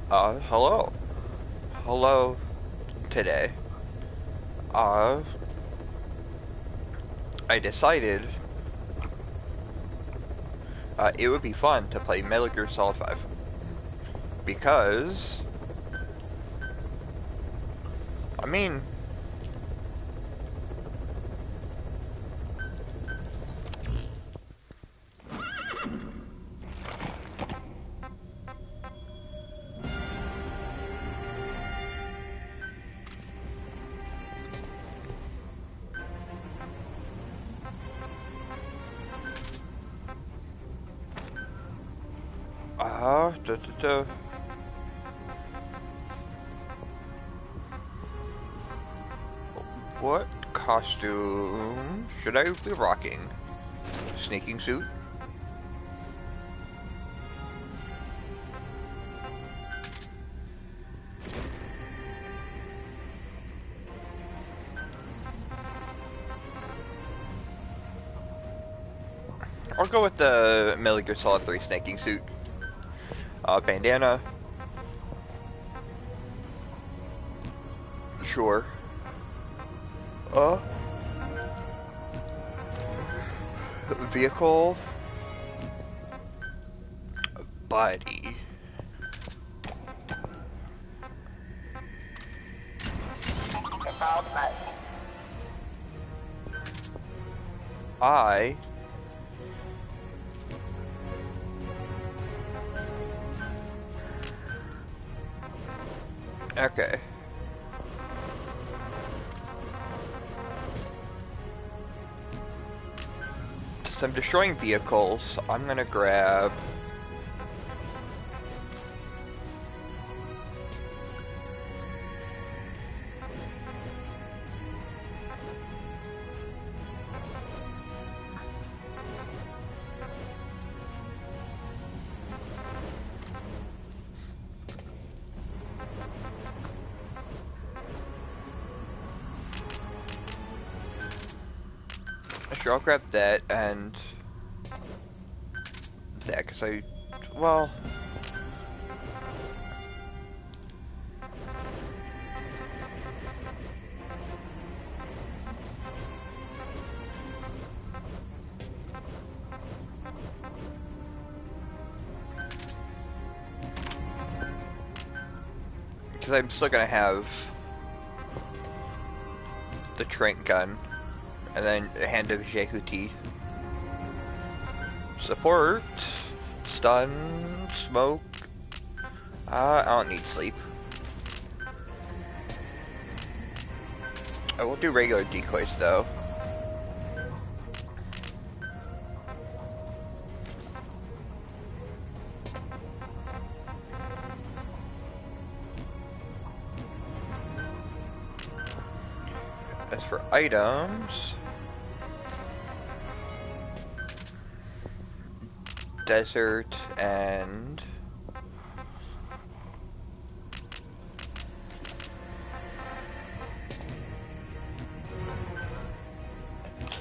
Hello. Hello today. Uh, I decided, it would be fun to play Metal Gear Solid 5. Because, I mean, duh, duh, duh. What costume should I be rocking? Sneaking suit? I'll go with the Metal Gear Solid 3 snaking suit. Bandana. Sure. Uh, Vehicle. Buddy. I Okay. Since I'm destroying vehicles, I'm gonna grab sure, I'll grab that and that, because well, because I'm still gonna have the trank gun, and then a hand of Jehuti. Support, stun, smoke. I don't need sleep. I will do regular decoys though. As for items, desert and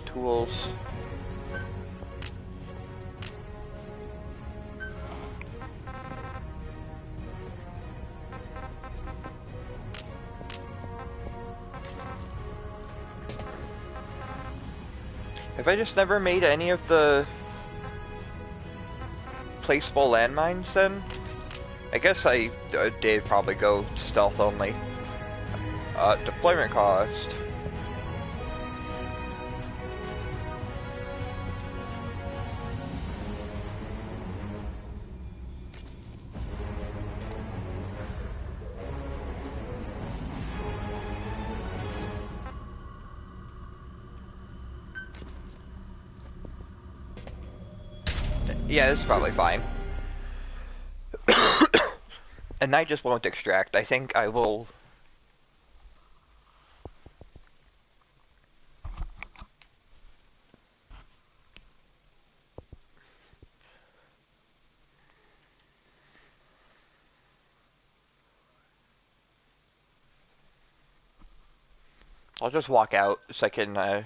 tools. Have I just never made any of the placeable landmines then? I guess I did probably go stealth only. Deployment cost. Yeah, this is probably fine. And I just won't extract. I think I will... I'll just walk out so I can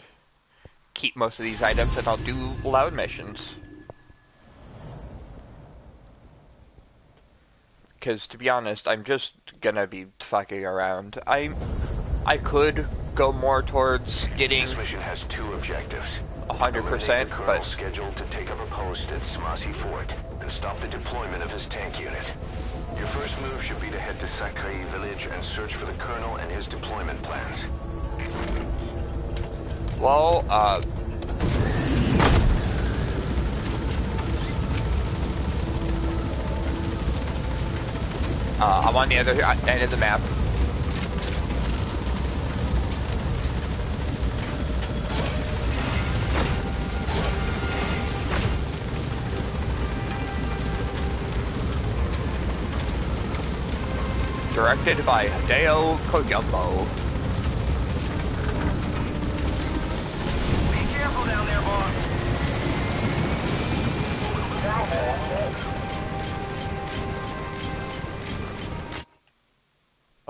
keep most of these items, and I'll do loud missions. because to be honest, I'm just gonna be fucking around. I could go more towards getting This mission has two objectives. 100%, but scheduled to take up a post at Smasi Fort and stop the deployment of his tank unit. Your first move should be to head to Sakai village and search for the colonel and his deployment plans. well, I'm on the other end of the map. Directed by Hideo Kojumbo. Be careful down there, boss.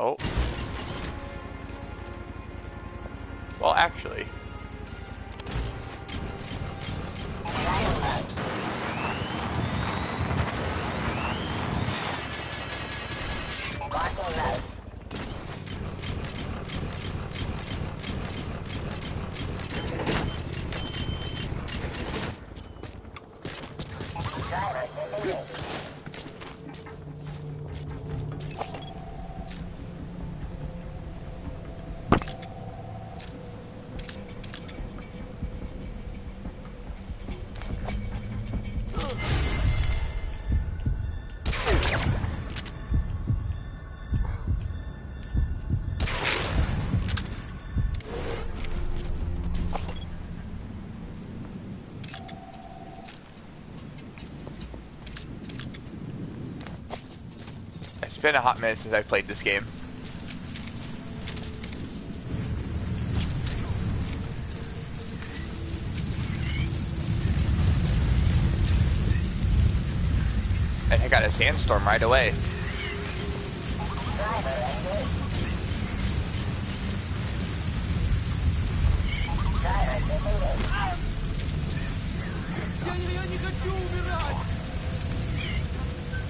Oh. Well, actually. It's been a hot minute since I played this game. And I got a sandstorm right away.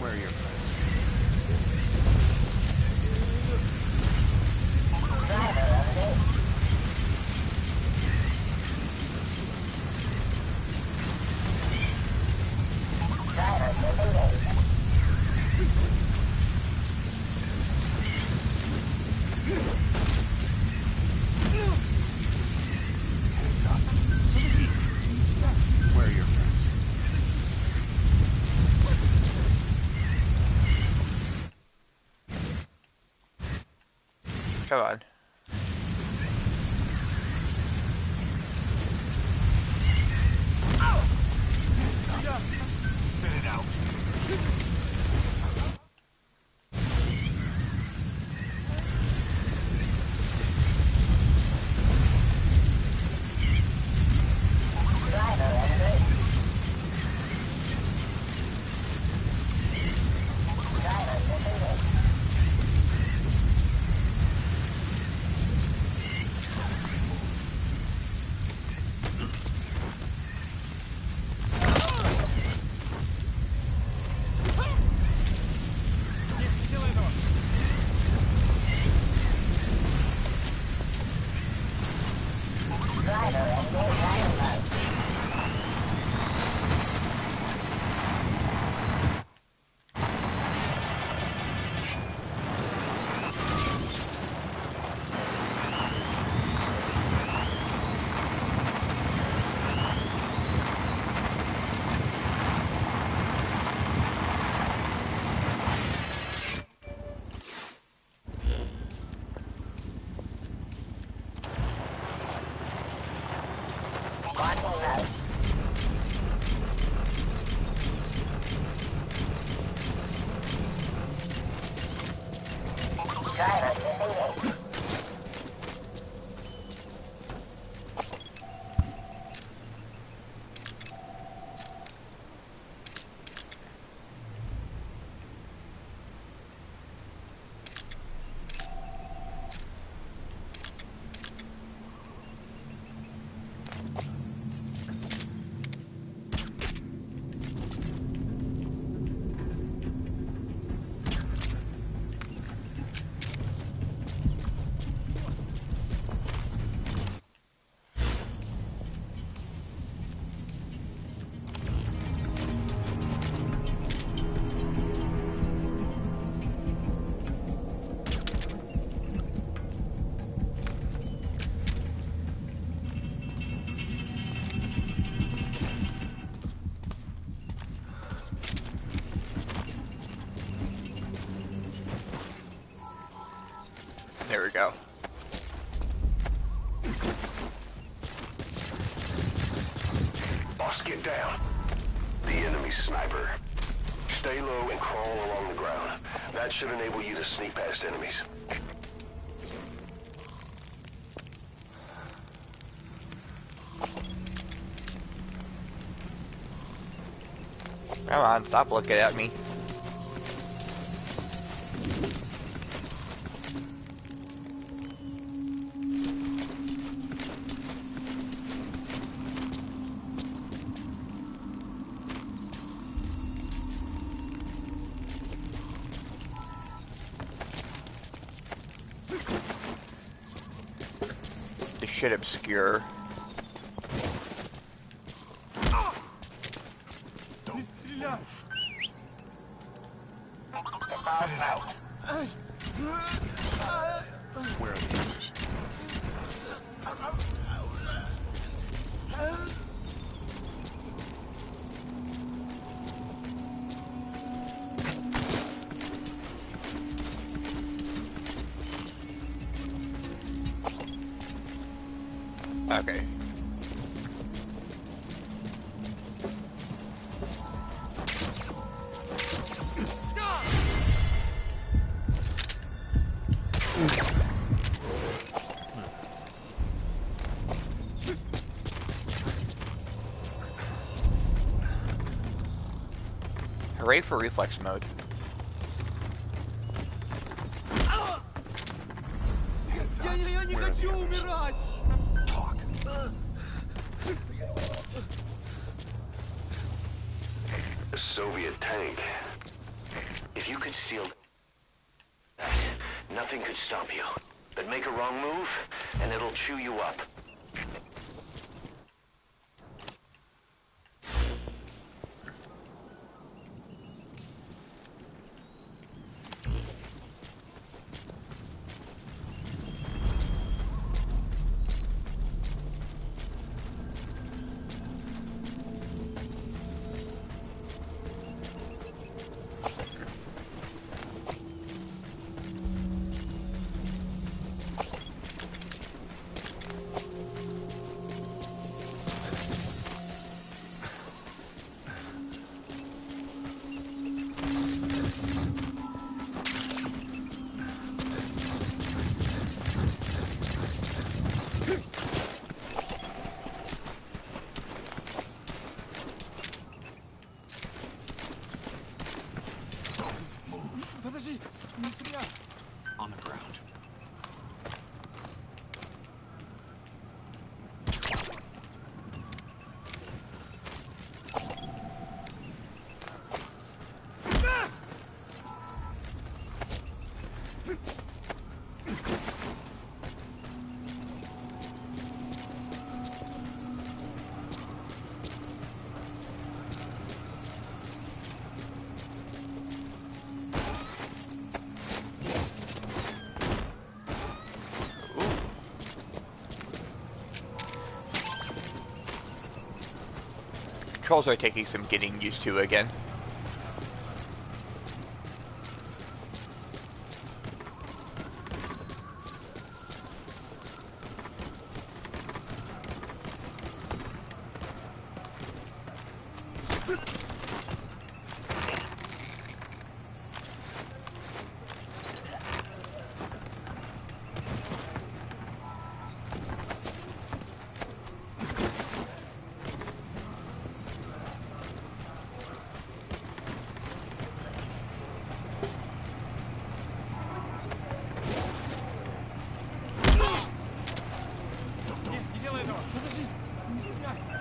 Where are your friends? Where are your friends? Come on. Spit it out. There we go. Boss, get down. The enemy sniper. Stay low and crawl along the ground. That should enable you to sneak past enemies. Come on, stop looking at me. This shit obscure. Spit it out. Where are the others? Okay. Hooray for reflex mode. Я не хочу умирать! Talk. A Soviet tank. If you could steal that, nothing could stop you. But make a wrong move, and it'll chew you up. Подожди, не стреляй! On the ground. Controls are taking some getting used to again.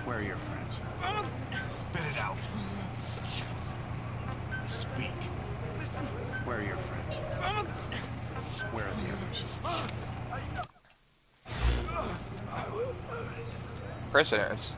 Where are your friends? Spit it out. Speak. Where are your friends? Where are the others? Prisoners.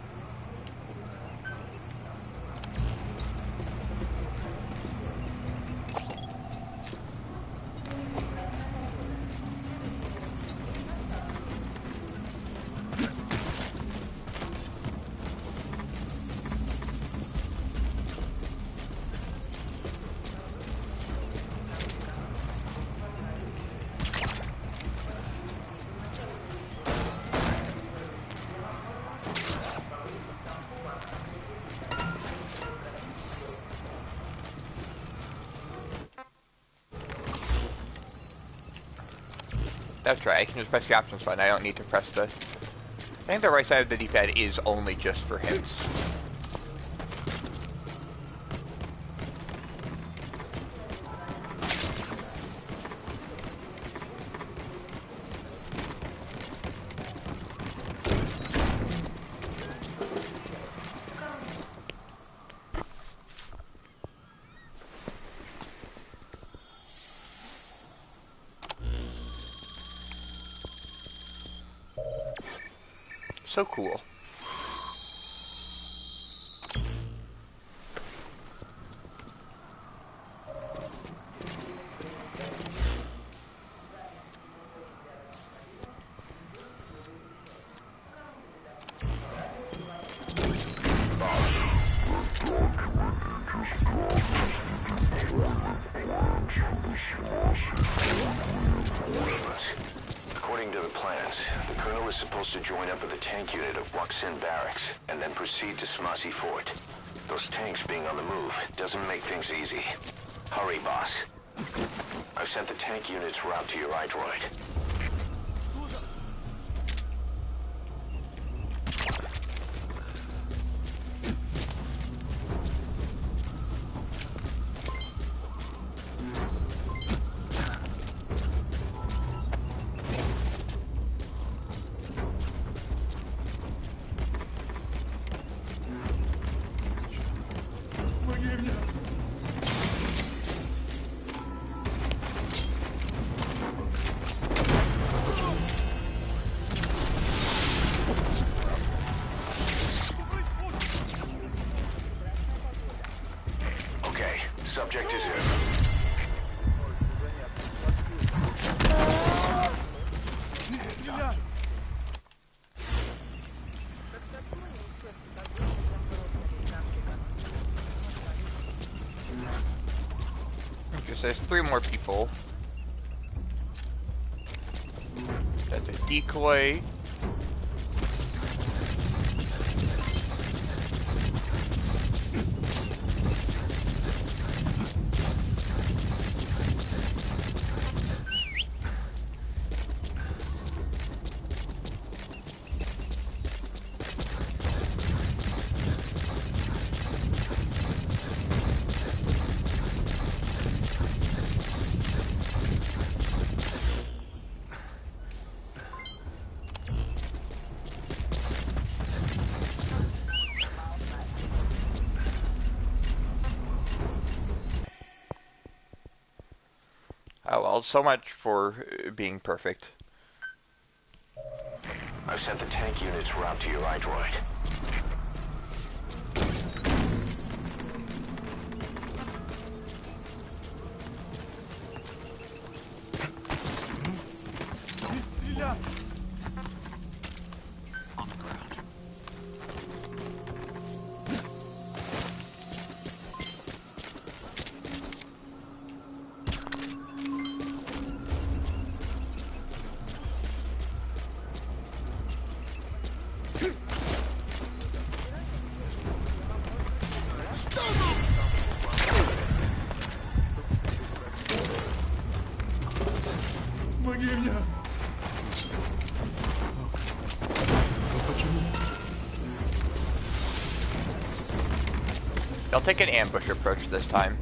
That's right, I can just press the options button, I don't need to press the... I think the right side of the D-pad is only just for hints. So cool. According to the plans, the Colonel is supposed to join up with the tank unit of Waksin Barracks and then proceed to Smasi Fort. Those tanks being on the move doesn't make things easy. Hurry, boss. I've sent the tank unit's route to your iDroid. Subject is in. Just there's 3 more people. That's a decoy. Oh well, so much for being perfect. I've sent the tank unit's route to your iDroid. They'll take an ambush approach this time.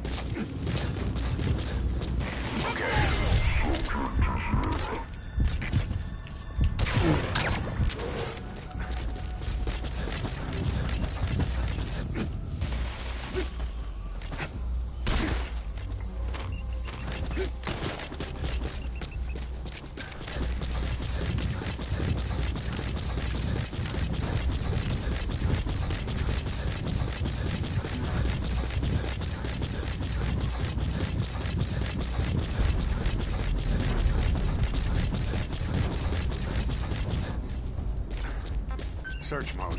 Search mode.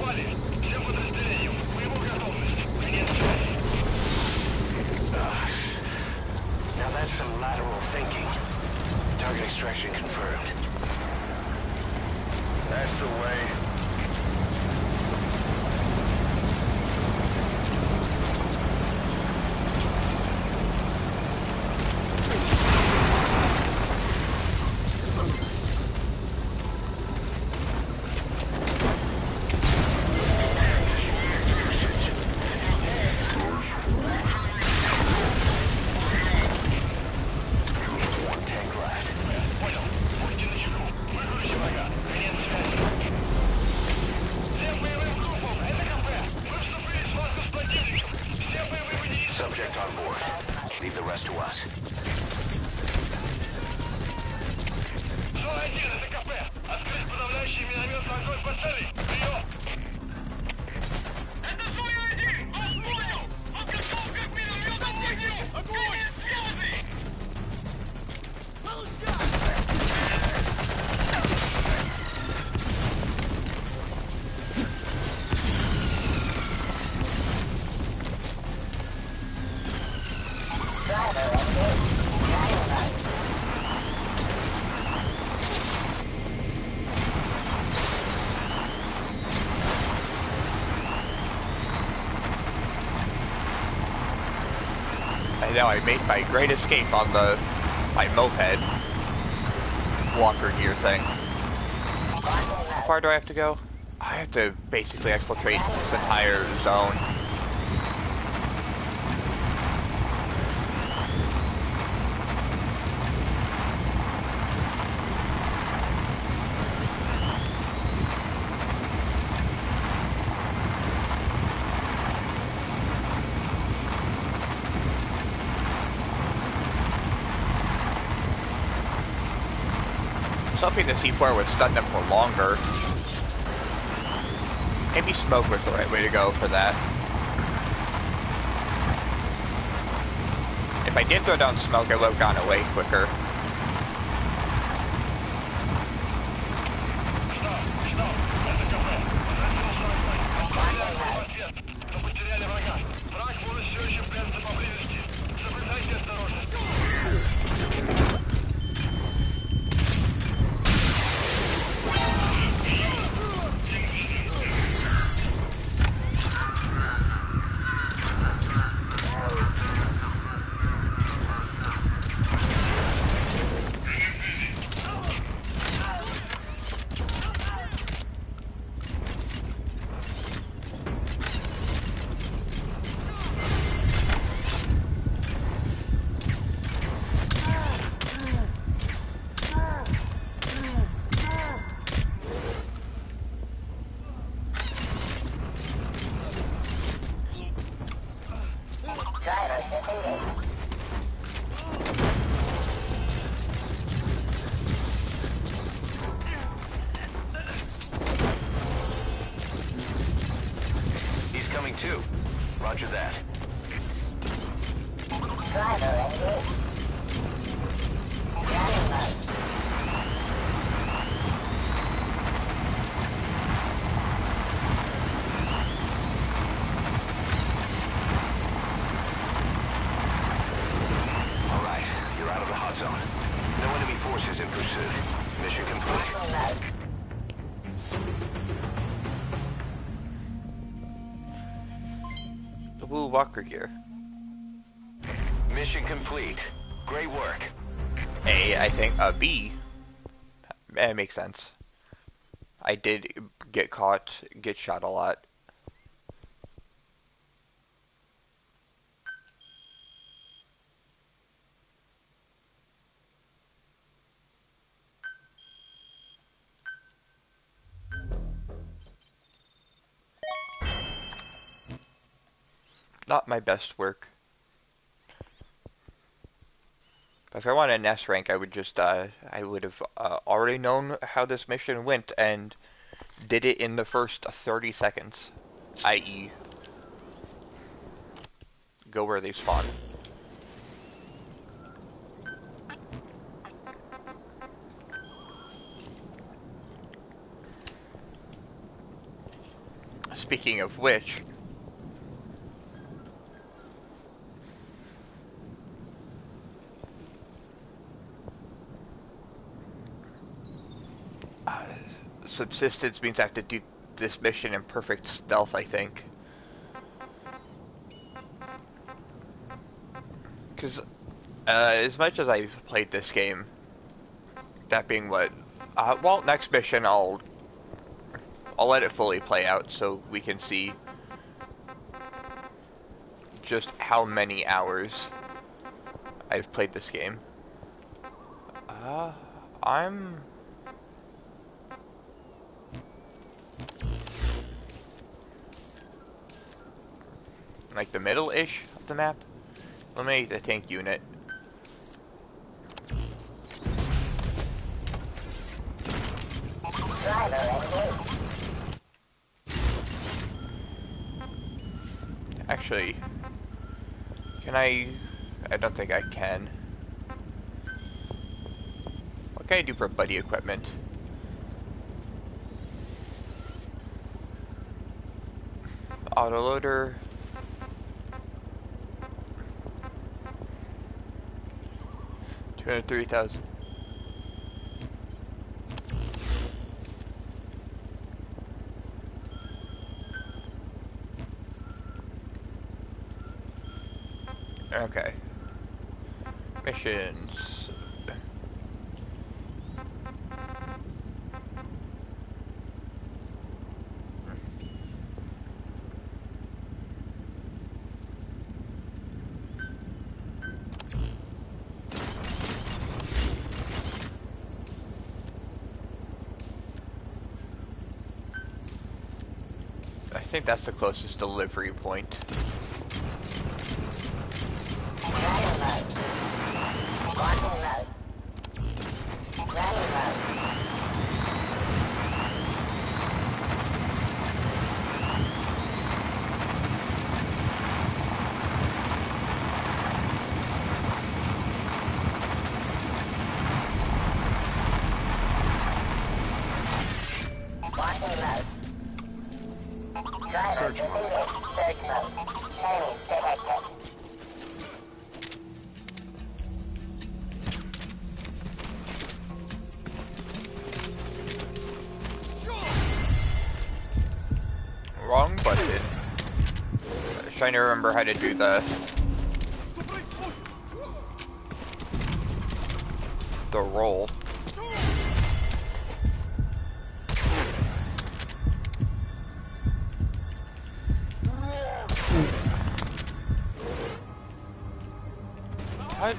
Now that's some lateral thinking. Target extraction confirmed. That's the way. Subject on board. Leave the rest to us. I know, I made my great escape on my moped walker gear thing. How far do I have to go? I have to basically exfiltrate this entire zone. I was hoping the C4 would stun them for longer. Maybe smoke was the right way to go for that. If I did throw down smoke, I would have gone away quicker. He's coming too. Roger that. Alright, you're out of the hot zone. No enemy forces in pursuit. Mission complete. Woo, walker gear. Mission complete. Great work. A, I think, B. It makes sense. I did get caught, get shot a lot. Not my best work. But if I wanted an S rank, I would just, I would have already known how this mission went and did it in the first 30 seconds. I.e., go where they spawn. Speaking of which, subsistence means I have to do this mission in perfect stealth, I think. Because as much as I've played this game, that being what, well, next mission I'll let it fully play out so we can see just how many hours I've played this game. I'm like the middle-ish of the map. Eliminate the tank unit. Actually, can I don't think I can. What can I do for buddy equipment? Autoloader. $203,000. Okay. Missions. I think that's the closest delivery point. Search mode. Wrong button. I was trying to remember how to do the roll. What?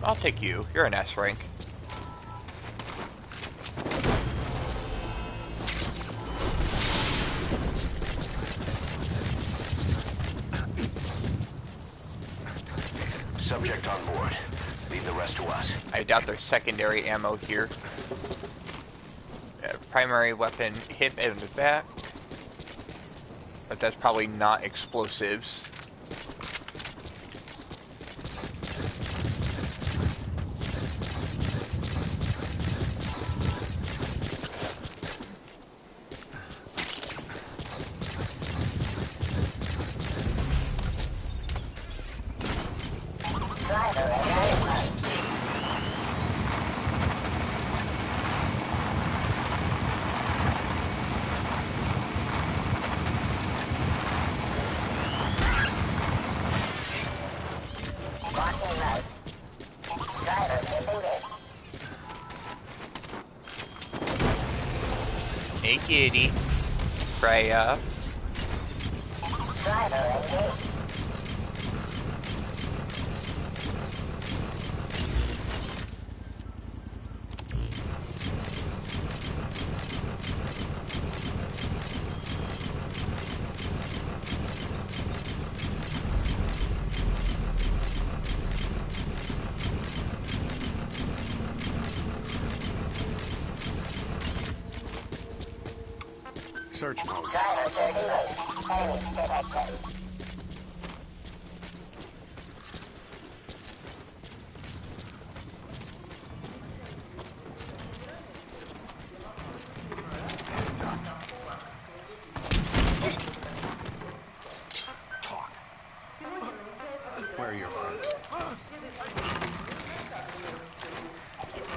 I'll take you. You're an S rank. Subject on board. Leave the rest to us. I doubt there's secondary ammo here. Primary weapon, hip in the back. But that's probably not explosives. Hey kitty, Freya. Search mode. Heads up. Talk. Where are your friends?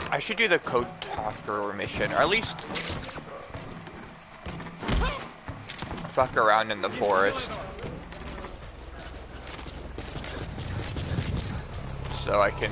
I should do the code talker mission, or at least fuck around in the forest. So I can...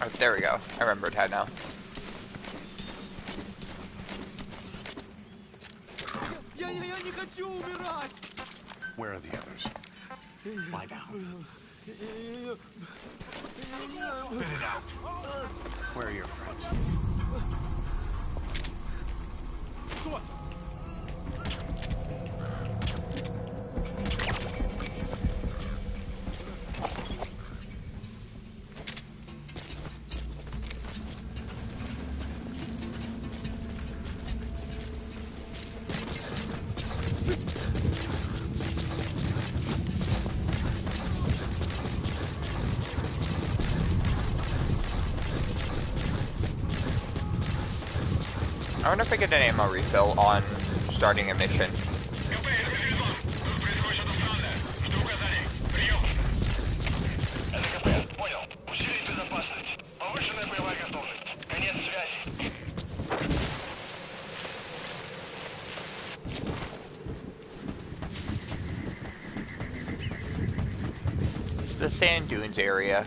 Oh, there we go. I remembered how now. Я не хочу умирать! Where are the others? Lie down. Spit it out. Where are your friends? I wonder if I get an ammo refill on starting a mission. It's the sand dunes area.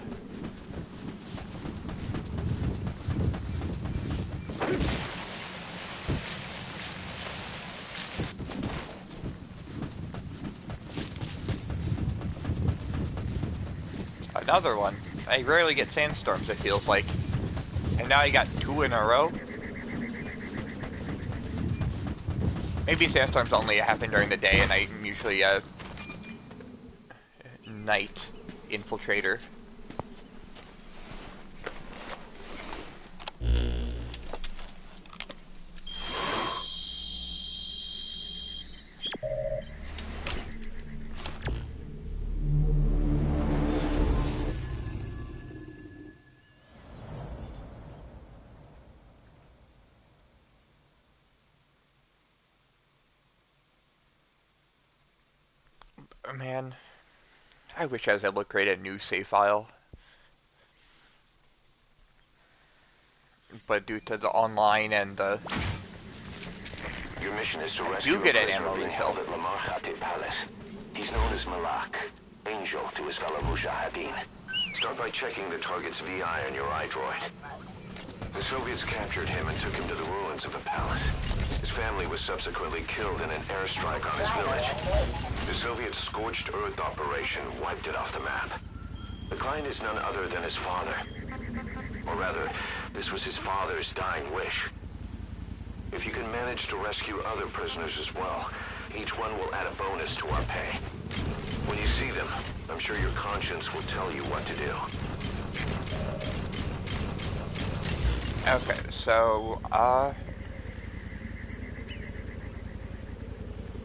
Another one. I rarely get sandstorms, it feels like. And now I got 2 in a row. Maybe sandstorms only happen during the day and I'm usually a night infiltrator. Man, I wish I was able to create a new save file. But due to the online and the... Your mission is to rescue get an a prisoner ammo being refill. held at Lamar Khatib Palace. He's known as Malak, angel to his fellow Mujahideen. Start by checking the target's VI on your iDroid. The Soviets captured him and took him to the ruins of the palace. His family was subsequently killed in an airstrike on his village. The Soviet scorched earth operation wiped it off the map. The client is none other than his father. Or rather, this was his father's dying wish. If you can manage to rescue other prisoners as well, each one will add a bonus to our pay. When you see them, I'm sure your conscience will tell you what to do. Okay, so,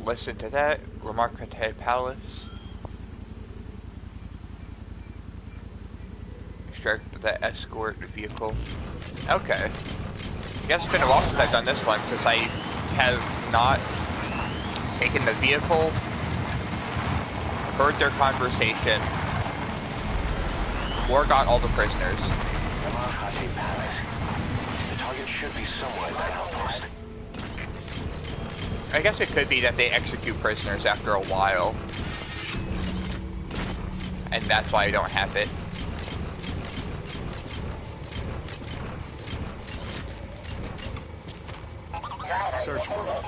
listen to that. Remarkable Palace. Extract the escort vehicle. Okay. Guess it's been a while since I've done this one, because I have not taken the vehicle, heard their conversation, or got all the prisoners. Lamar Khatib Palace. The target should be somewhere in that outpost. I guess it could be that they execute prisoners after a while. And that's why I don't have it. Search mode.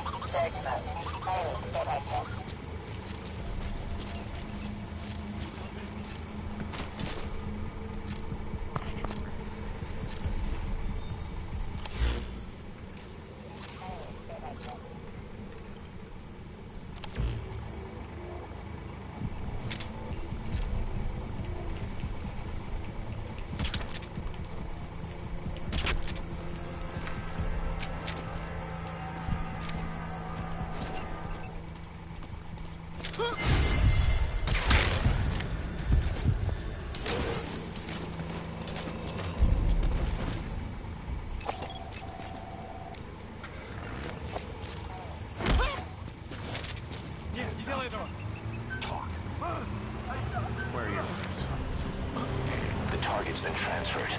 Where are your things? The target's been transferred.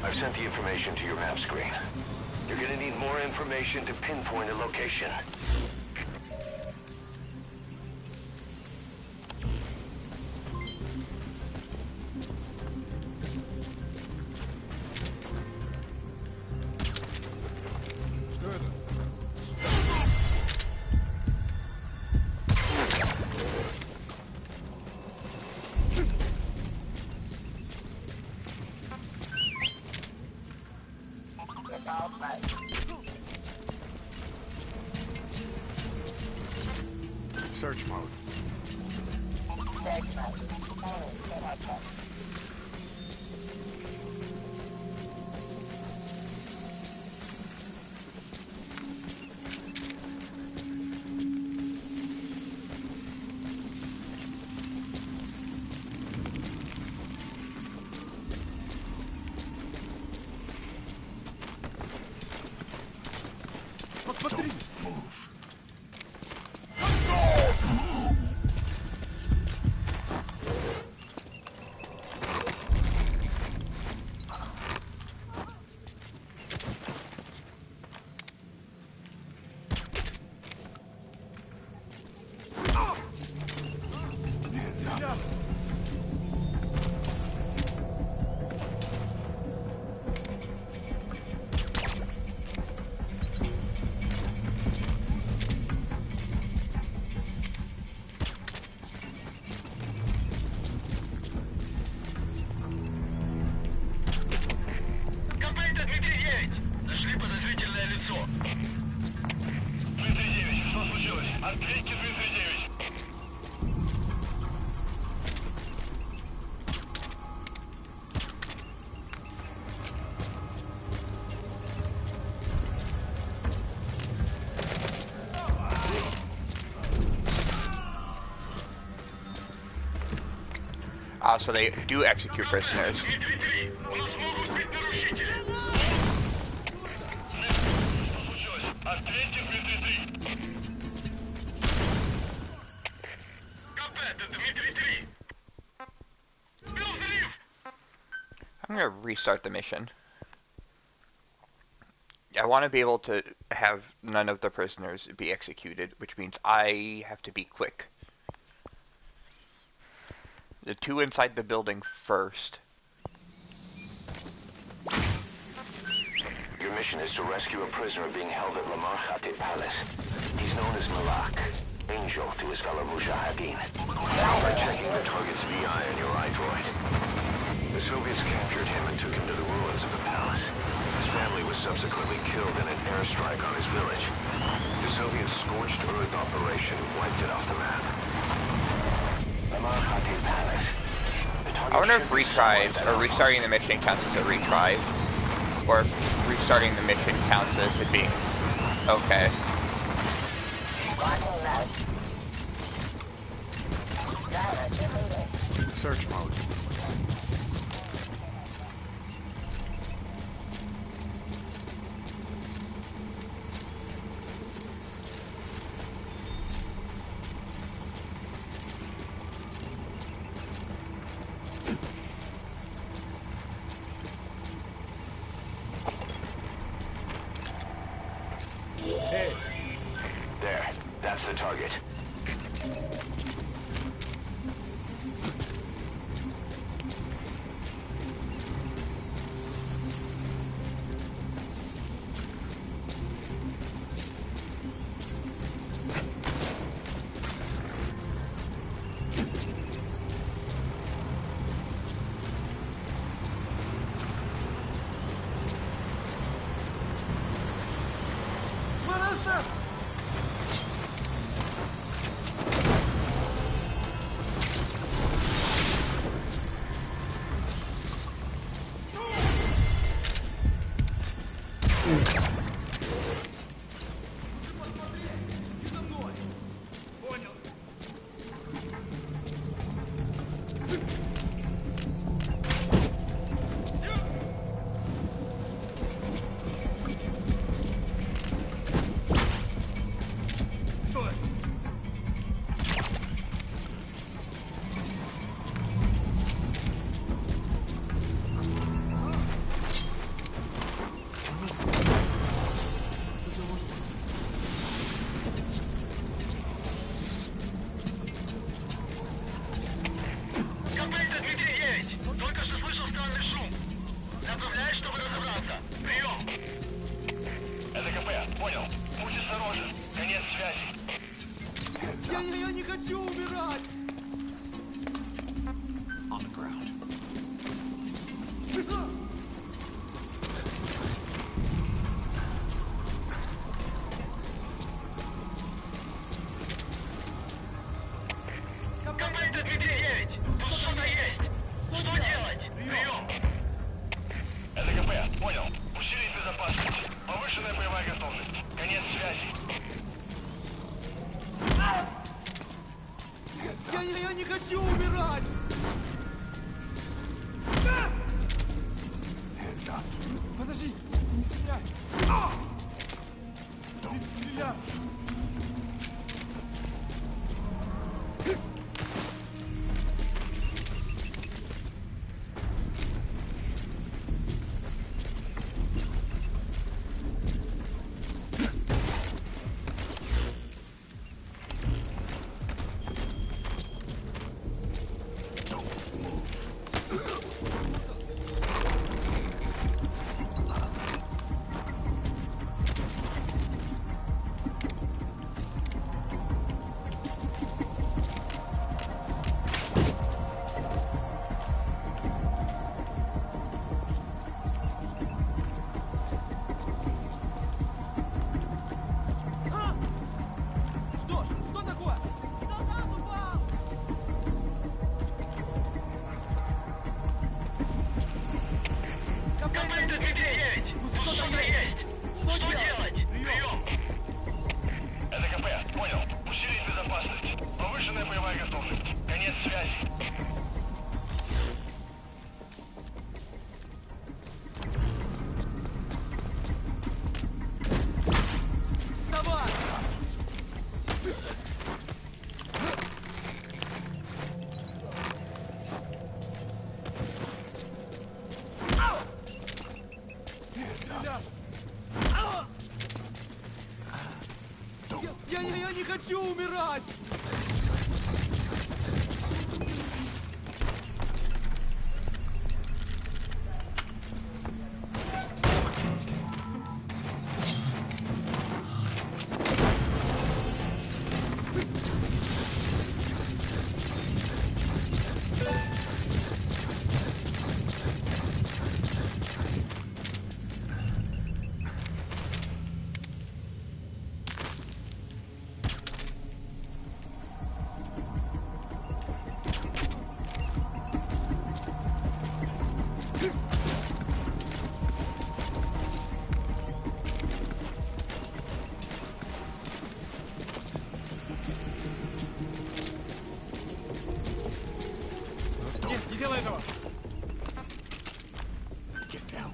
I've sent the information to your map screen. You're gonna need more information to pinpoint a location. Search mode. Посмотри! Move. Hands up. Компания Дмитрий 9. Нашли подозрительное лицо. Дмитрий 9, что случилось? Ответьте, Дмитрий 9. So they do execute prisoners. Дмитрий 3, у нас могут быть нарушители. Что случилось? Ответьте, Дмитрий 3. Компания Дмитрий 3. Был взрыв! I'm gonna restart the mission. I want to be able to have none of the prisoners be executed, which means I have to be quick. The two inside the building first. Your mission is to rescue a prisoner being held at Lamar Khatib Palace. He's known as Malak, angel to his fellow Mujahideen. By checking the target's VI and your iDroid, the Soviets captured him and took him to the ruins of the palace. His family was subsequently killed in an airstrike on his village. The Soviet scorched earth operation wiped it off the map. Lamar Khatib Palace. I wonder if retries or restarting the mission counts as a retry, or if restarting the mission counts as it being okay. Search mode. There. Направляюсь, чтобы разобраться. Прием. Это КП. Понял. Будь осторожен. Конец связи. Я не хочу умирать! On the ground. Комплект 2-9. Тут что-то есть. Что делать? Прием. Это КП. Понял. Усилить безопасность. Повышенная боевая готовность. Конец связи. Я не хочу умирать! Подожди! Не стреляй! Не стреляй! Что такое? Солдат упал! Комплект 2-9. Тут что-то есть. Что делать? Прием. Это КП. Понял. Усилить безопасность. Повышенная боевая готовность. Конец связи. Вставай! Я не хочу умирать! Нет, не делай этого! Get down.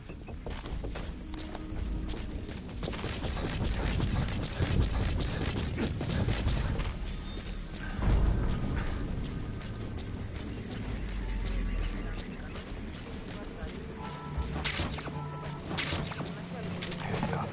Hands up.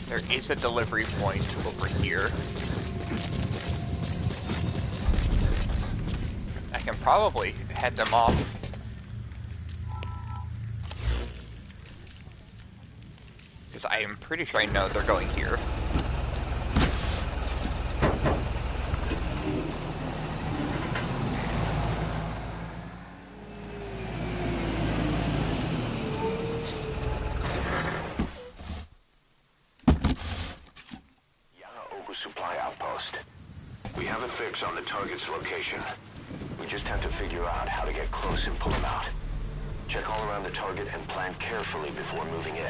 There is a delivery point over here. I can probably head them off. Because I am pretty sure I know they're going here. Supply outpost. We have a fix on the target's location. We just have to figure out how to get close and pull him out. Check all around the target and plan carefully before moving in.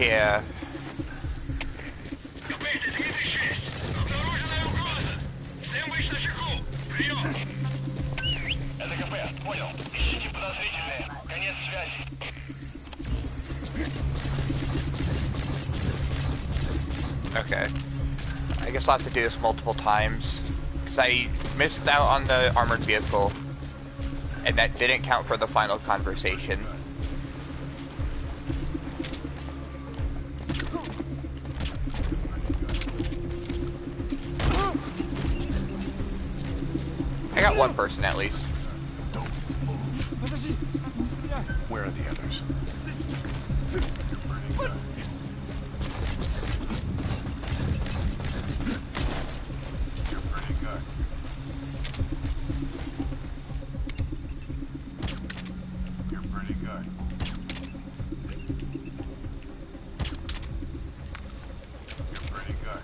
Yeah. Капель, 36. Обнаруженная угроза. Всем быть начеку. Прием. Это КП, понял. Ищите подозрительные. Конец связи. Okay. I guess I'll have to do this multiple times. Because I missed out on the armored vehicle. And that didn't count for the final conversation. I got one person at least. Подожди, не стреляй. Where are the others? You're pretty good. You're pretty good. You're pretty good. You're pretty good.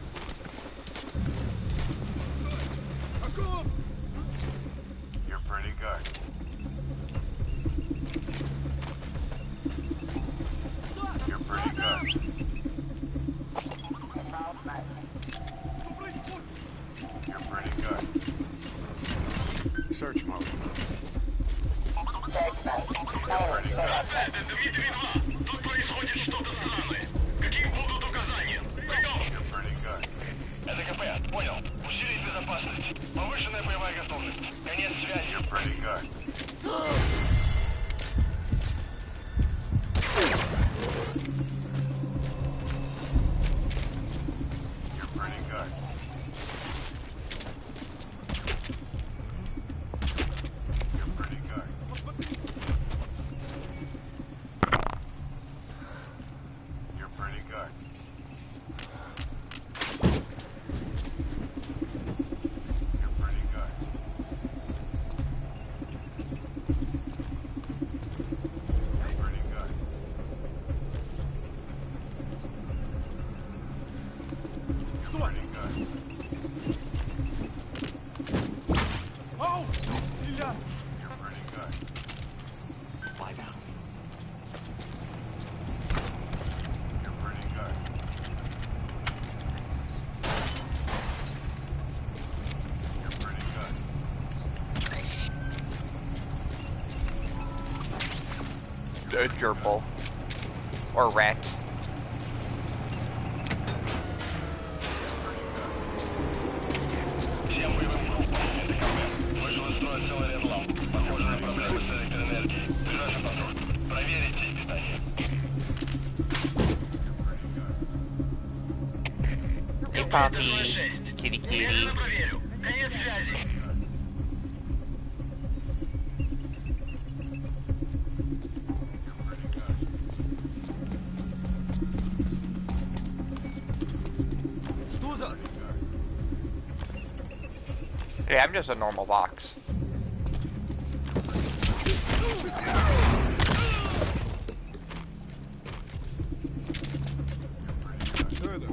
You're pretty good. You're pretty good. You're pretty good. Search mode. You're pretty good. Это Дмитрий-2. Тут происходит что-то странное. Какие будут указания? Прием. You're pretty good. Это КП, понял. Усилить безопасность. Повышенная боевая готовность. Конец связи. You're pretty good. You're pretty good. You're pretty good. You're pretty good. You're pretty good. You're pretty good. You're pretty good. Ау! Стреляй! You're pretty good. Lie down. You're pretty good. You're pretty good. A gerbil. Or rat. Всем боевым группам. Это КП. Вышел из строя целый ряд ламп. Похоже на проблемы с электроэнергией. Ближайший патруль. Проверить сеть питания. Hey, Poppy. Kitty kitty. Немедленно проверю. Конец связи. Что за... Yeah, I'm just a normal box. Что это?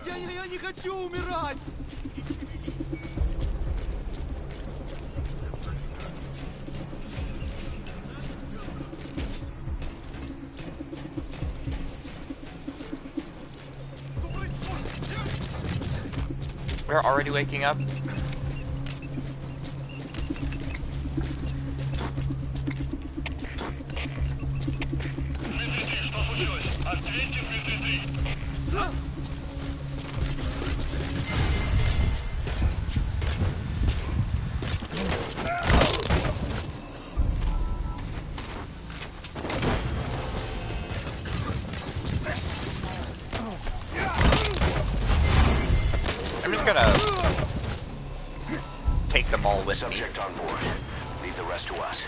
Я не хочу умирать! We're already waking up? Дмитрий-3, что случилось? Ответьте, Дмитрий-3. I'm just gonna take them all with me. Subject on board. Leave the rest to us.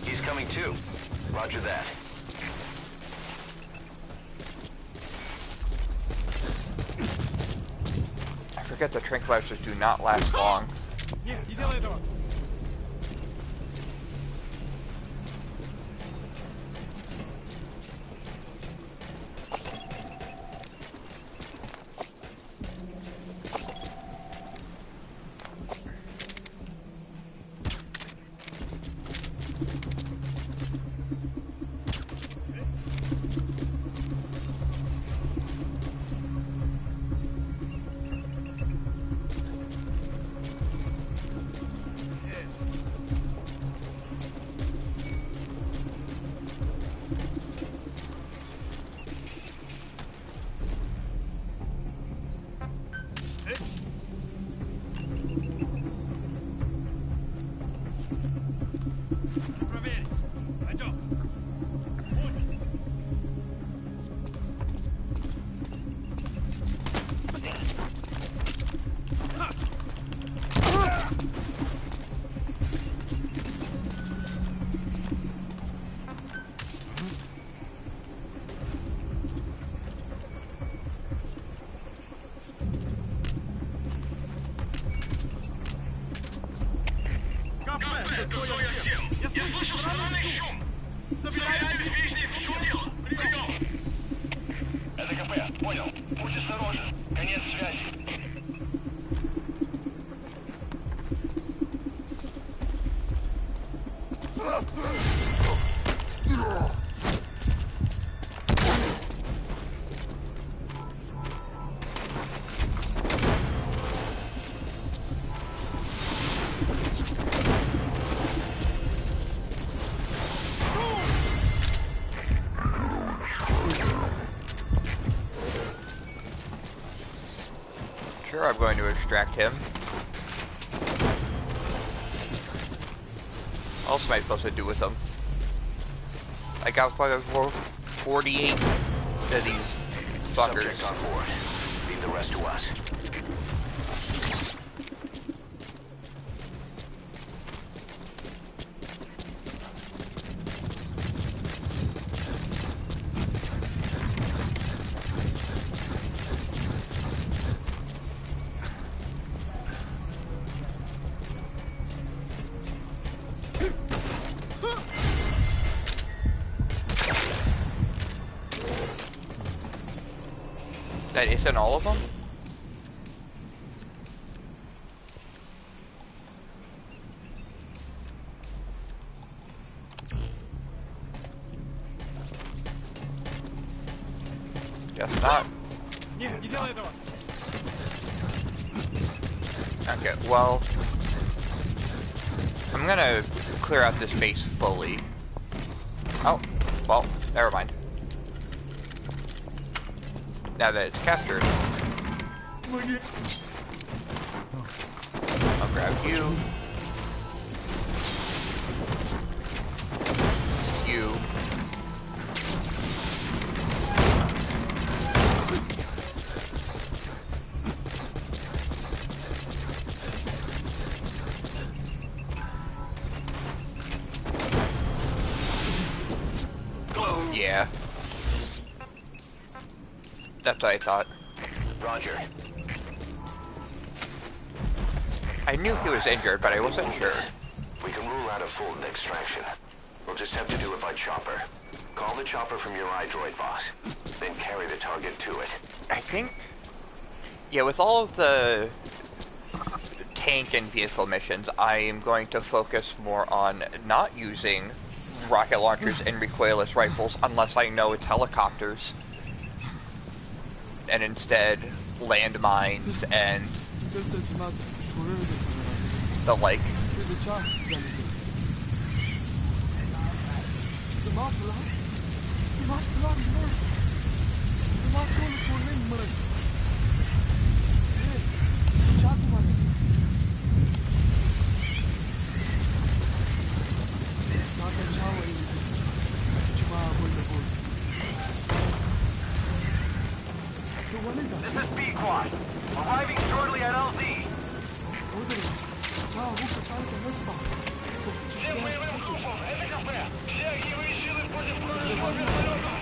He's coming too. Roger that. forget the tranquilizers do not last long. Нет, не делай этого! Проверить! Пойдем! КП, тут я всем! Я слышу странный шум! Собираюсь выяснить, в чем дело! Прием! Это КП, понял. Будь осторожен. Конец связи. Sure, I'm going to extract him. What else am I supposed to do with him? I got 48 of these fuckers. Subject on board. Leave the rest to us. That isn't all of them? Guess not. Нет, не делай этого! Okay, well... I'm gonna clear out this base fully. Oh, well, never mind. Now that it's captured, I'll grab you. You. Yeah. That's what I thought. Roger. I knew he was injured, but I wasn't sure. We can rule out a full extraction. We'll just have to do it by chopper. Call the chopper from your iDroid boss, then carry the target to it. I think... Yeah, with all of the tank and vehicle missions, I am going to focus more on not using rocket launchers and recoilless rifles unless I know it's helicopters. And instead, landmines and the like. This is B-Quad. Arriving shortly at LZ. Всем боевым группам, это КП. Все огневые силы против вражеского вертолета.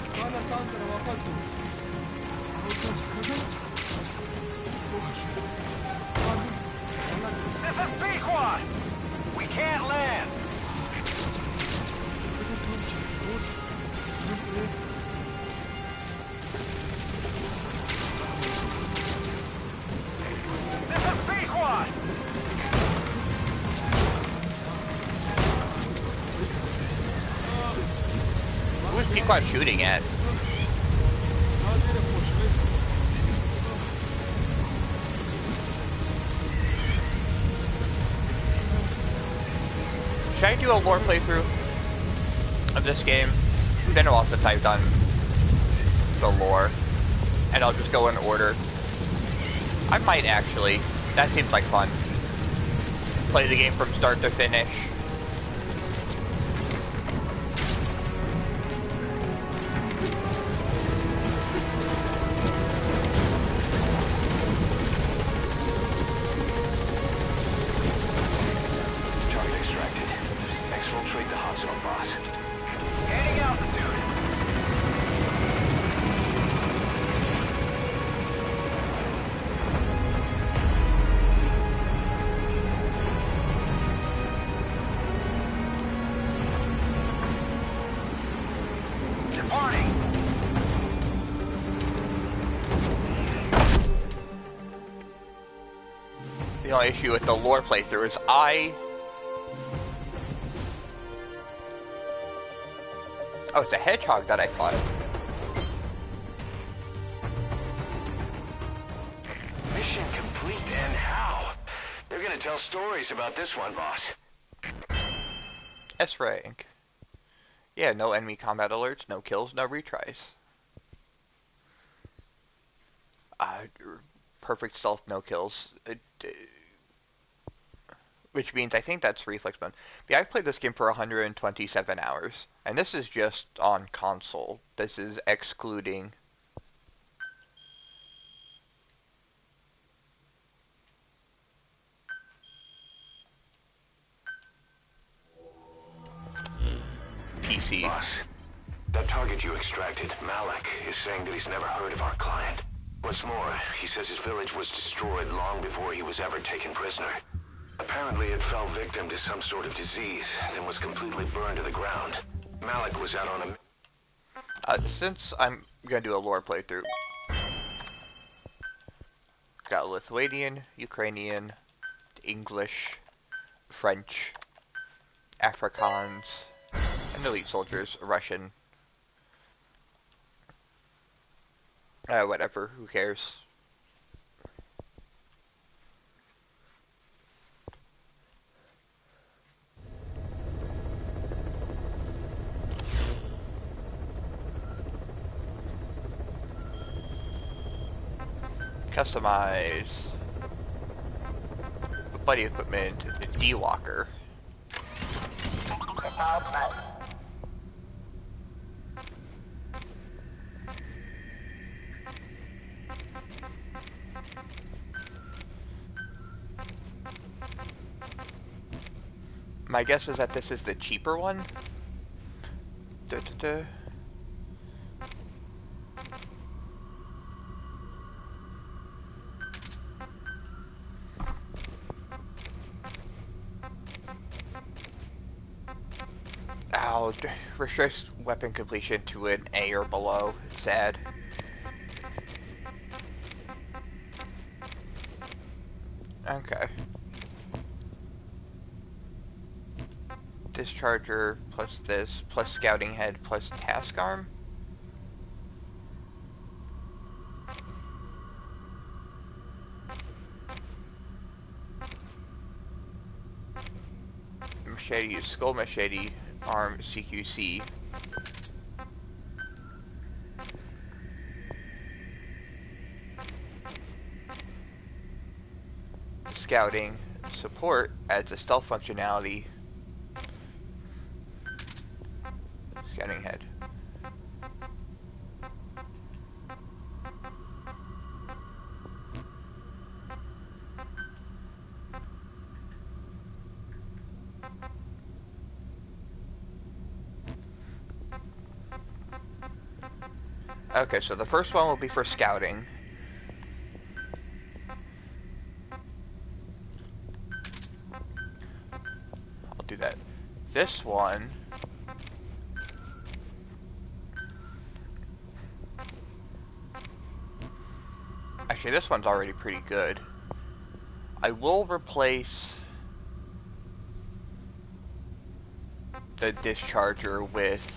This is Pequod! We can't land! This is Pequod! Who is Pequod shooting at? Should I do a lore playthrough of this game? It's been a while since I've done the lore, and I'll just go in order. I might actually. That seems like fun. Play the game from start to finish. Target extracted. Exfiltrate the hot zone, boss. Gaining altitude. Departing. The only issue with the lore playthrough is Oh, it's a hedgehog that I fought. Mission complete, and how? They're gonna tell stories about this one, boss. S rank. Yeah, no enemy combat alerts, no kills, no retries. Perfect stealth, no kills. Which means I think that's reflex mode. Yeah, I've played this game for 127 hours. And this is just on console. This is excluding... PC. Boss, that target you extracted, Malik, is saying that he's never heard of our client. What's more, he says his village was destroyed long before he was ever taken prisoner. Apparently it fell victim to some sort of disease, then was completely burned to the ground. Malik was out on a... Since I'm gonna do a lore playthrough, got Lithuanian, Ukrainian, English, French, Afrikaans, and elite soldiers, Russian. Whatever, who cares? Customize buddy equipment, D-Walker. My guess is that this is the cheaper one. Ow, restricts weapon completion to an A or below. Sad. Okay. Discharger plus this, plus scouting head, plus task arm. Machete, skull machete, arm, CQC. Scouting, support adds a stealth functionality. Scouting head. Okay, so the first one will be for scouting. do that. This one... Actually, this one's already pretty good. I will replace the discharger with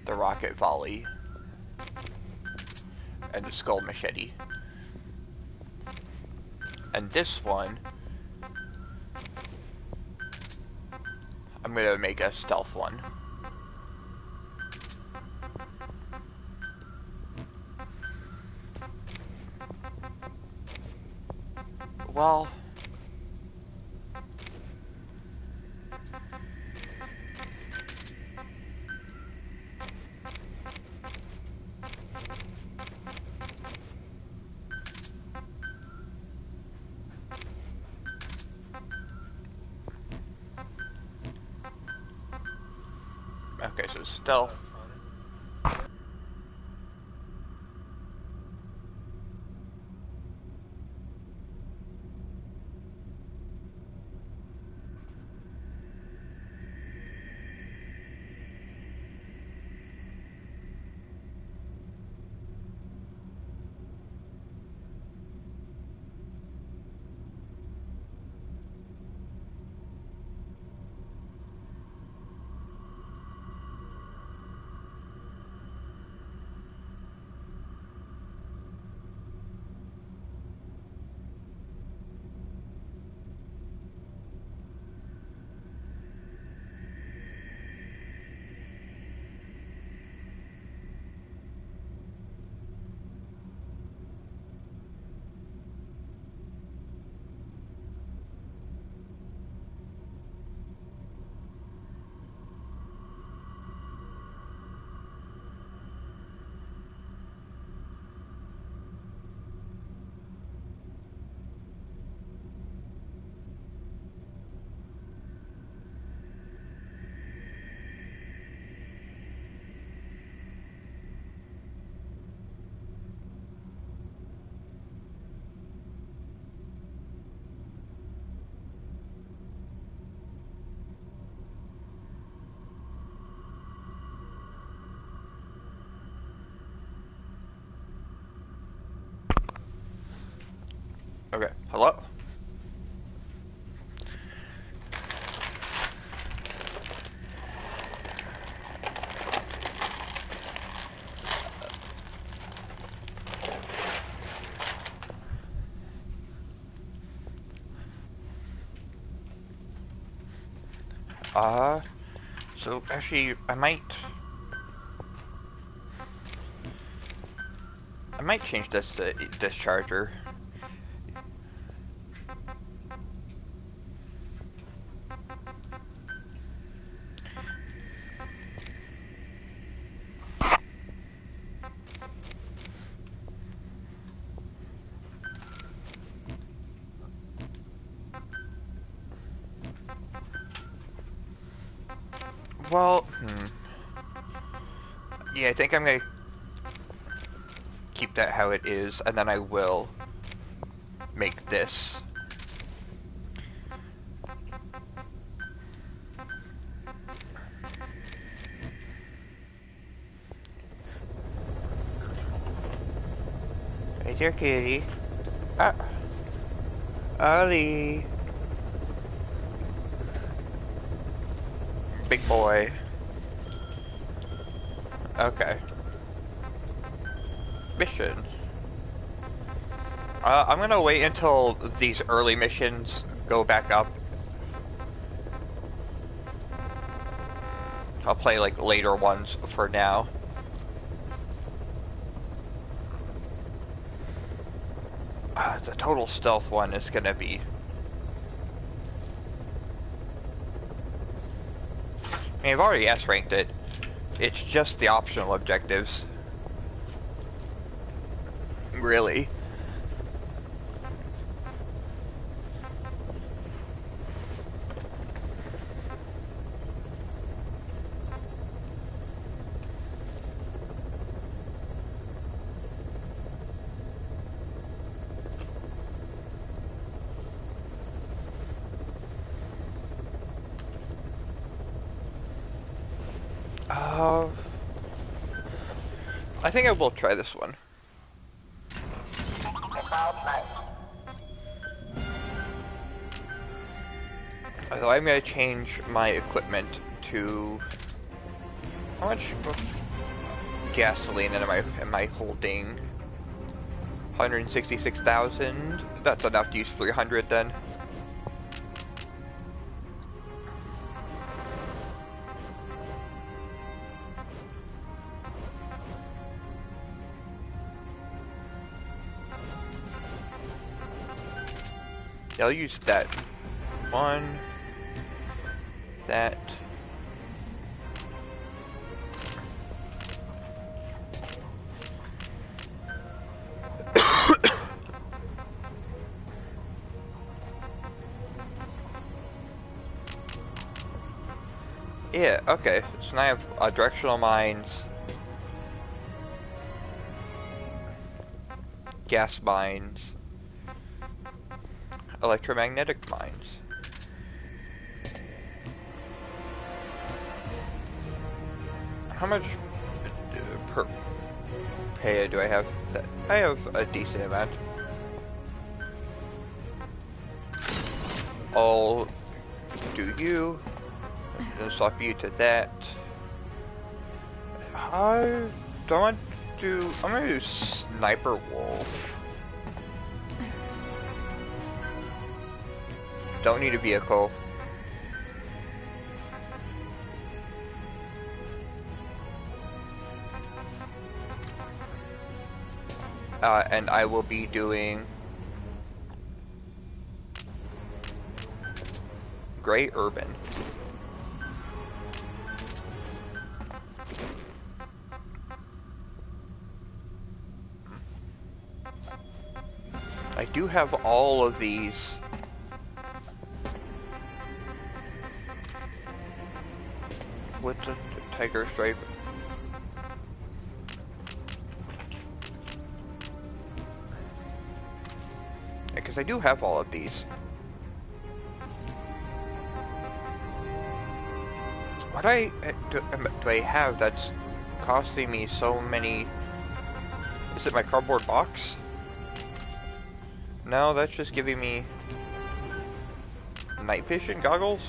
the rocket volley and the skull machete. And this one, I'm gonna make a stealth one. Well, okay, so stealth. Okay, hello? So actually, I might change this to this charger. Well, yeah, I think I'm gonna keep that how it is, and then I will make this. Hey there, kitty. Ah, Ollie. Big boy. Okay. Mission. I'm gonna wait until these early missions go back up. I'll play like later ones for now. The total stealth one is gonna be... I mean, I've already S-ranked it. It's just the optional objectives. Really. I think I will try this one. Although I'm gonna change my equipment to how much gasoline am I holding? 166,000. That's enough to use 300 then. Yeah, I'll use that one. That. Yeah, okay. So now I have directional mines, gas mines, electromagnetic mines. How much per pay do I have? I have a decent amount. I'll do you, and swap you to that. I don't want to do. I'm gonna do Sniper Wolf. Don't need a vehicle. And I will be doing Gray Urban. I do have all of these. What's a Tiger Stripe? Because I do have all of these. What do I have that's costing me so many? Is it my cardboard box? No, that's just giving me night vision goggles.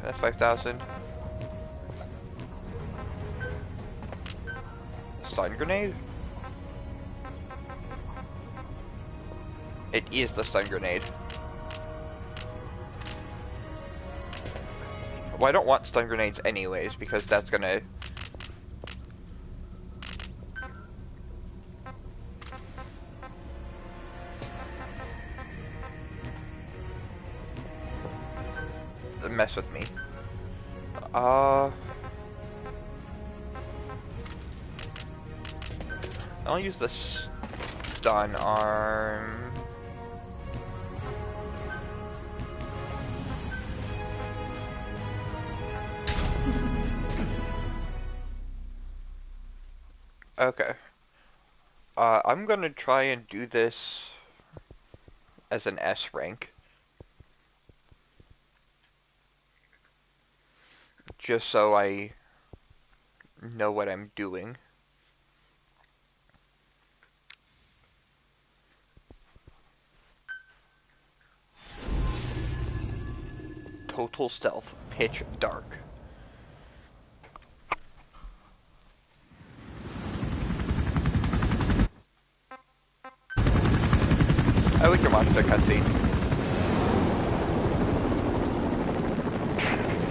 That's 5,000. Stun grenade? It is the stun grenade. Well, I don't want stun grenades anyways, because that's gonna... mess with me. I'll use the stun arm. Okay. I'm gonna try and do this as an S rank. Just so I know what I'm doing. Total stealth, pitch dark. I like your monster cutscene.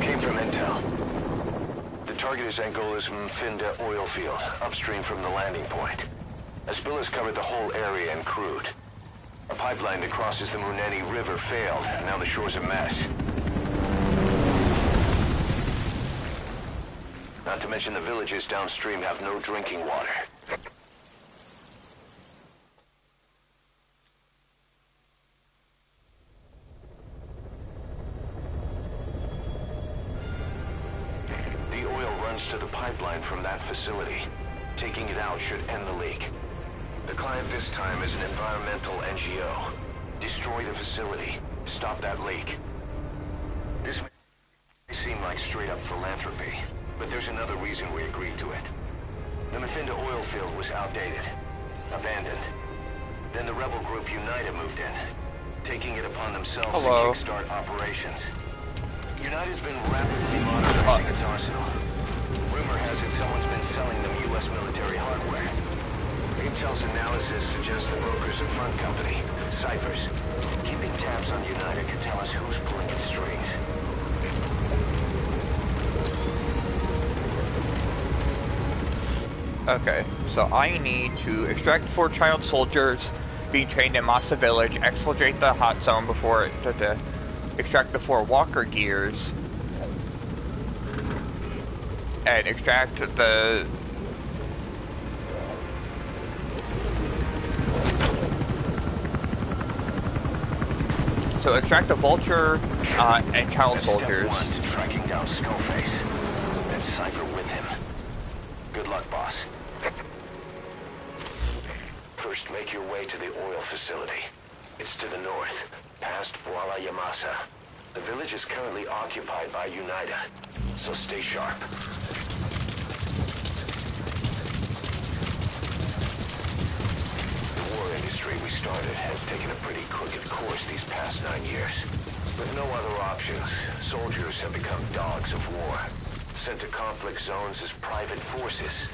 Came from intel. The target is Angola's Mfinda oil field, upstream from the landing point. A spill has covered the whole area and crude. A pipeline that crosses the Muneni River failed. Now the shore's a mess. Not to mention the villages downstream have no drinking water. The oil runs to the pipeline from that facility. Taking it out should end the leak. The client this time is an environmental NGO. Destroy the facility. Stop that leak. This may seem like straight-up philanthropy, but there's another reason we agreed to it. The Mafinda oil field was outdated, abandoned. Then the rebel group United moved in, taking it upon themselves to kickstart operations. United's been rapidly modernizing its arsenal. Rumor has it someone's been selling them U.S. military hardware. Intel's analysis suggests the broker's a front company, Cyphers. Keeping tabs on United could tell us who's pulling its strings. Okay, so I need to extract 4 child soldiers being trained in Masa Village, exfiltrate the hot zone before extract the 4 walker gears, and extract the extract the vulture and child soldiers. Step 1 to tracking down Skullface, and Cypher with him. Good luck, boss. First, make your way to the oil facility. It's to the north, past Boala Yamasa. The village is currently occupied by Unida, so stay sharp. The war industry we started has taken a pretty crooked course these past 9 years. With no other options, soldiers have become dogs of war, sent to conflict zones as private forces,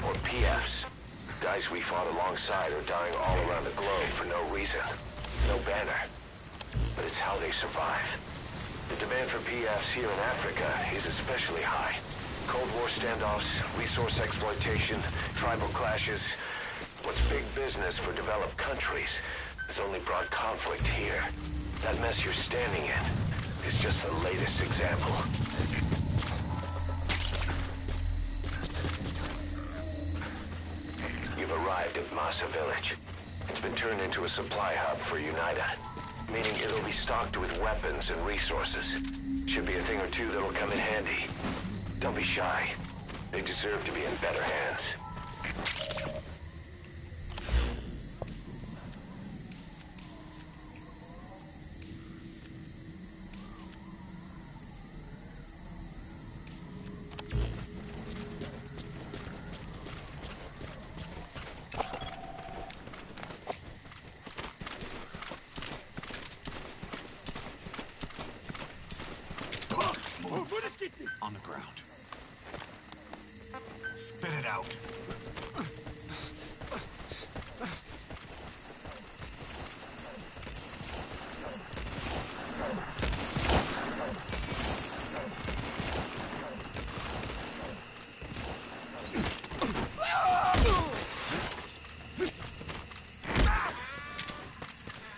or PFs. Guys we fought alongside are dying all around the globe for no reason. No banner. But it's how they survive. The demand for PFs here in Africa is especially high. Cold War standoffs, resource exploitation, tribal clashes. What's big business for developed countries has only brought conflict here. That mess you're standing in is just the latest example. You've arrived at Masa Village. It's been turned into a supply hub for Unida, meaning it'll be stocked with weapons and resources. Should be a thing or two that'll come in handy. Don't be shy. They deserve to be in better hands. On the ground. Spit it out.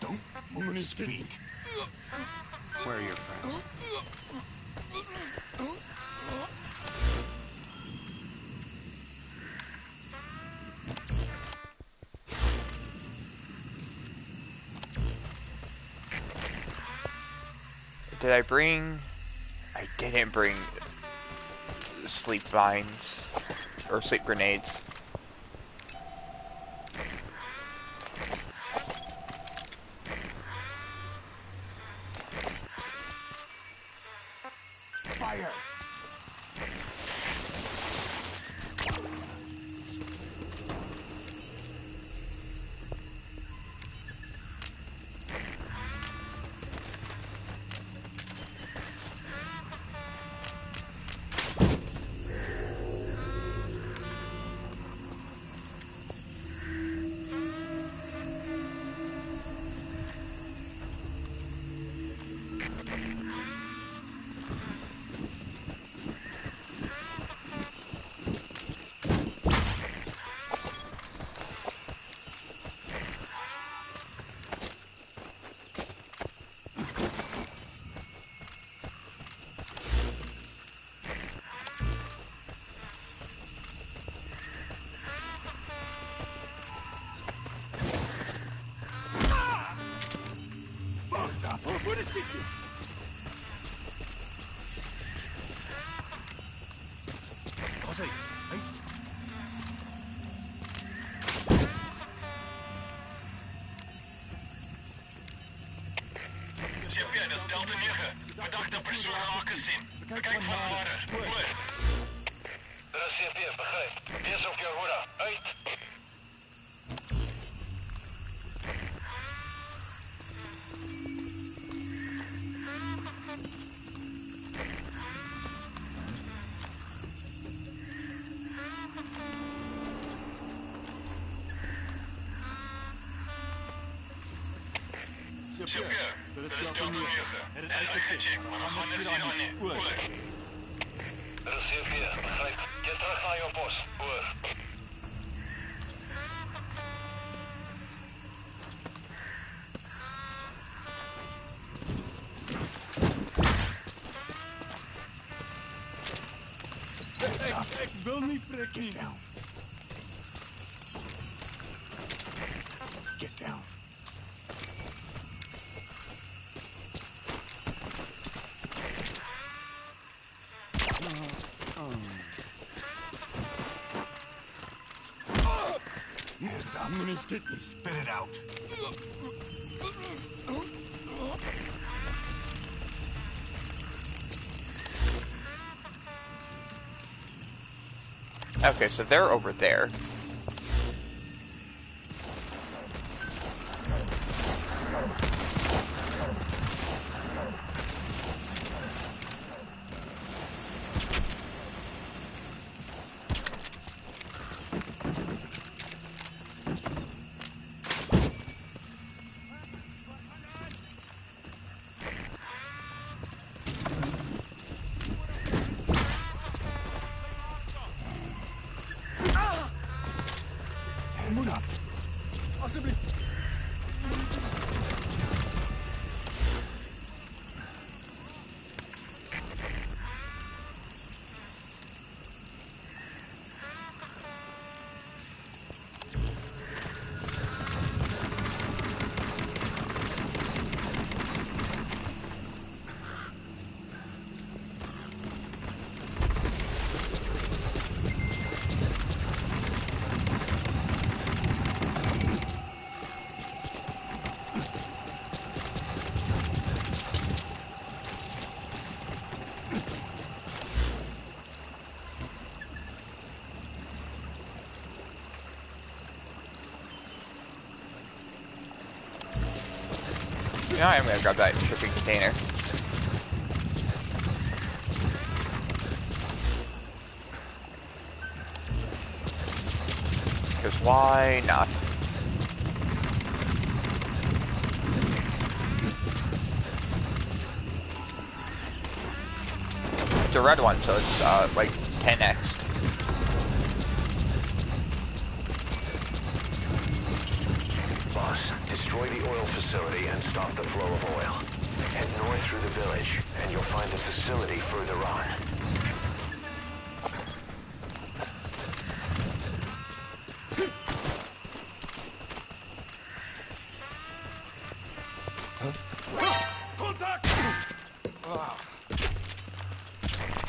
Don't move, speak. Where are your friends? Did I bring... I didn't bring sleep vines or sleep grenades. Fire! CFP begrijp. Eerst op je hoera. Uit. Chef, dat is Delta 9. Er een eigen check. Mohammed Sirani. Oor. CFP begrijp. Get terug naar je post. Oor. Ik wil niet prikken. Get down. Hands up. Spit it out. Okay, so they're over there. Hands up. Alsjeblieft. You know, I'm gonna grab that shipping container. Because why not? It's a red one, so it's like 10x. Boss, destroy the oil facility and stop the flow of oil. Head north through the village, and you'll find the facility further on. Contact!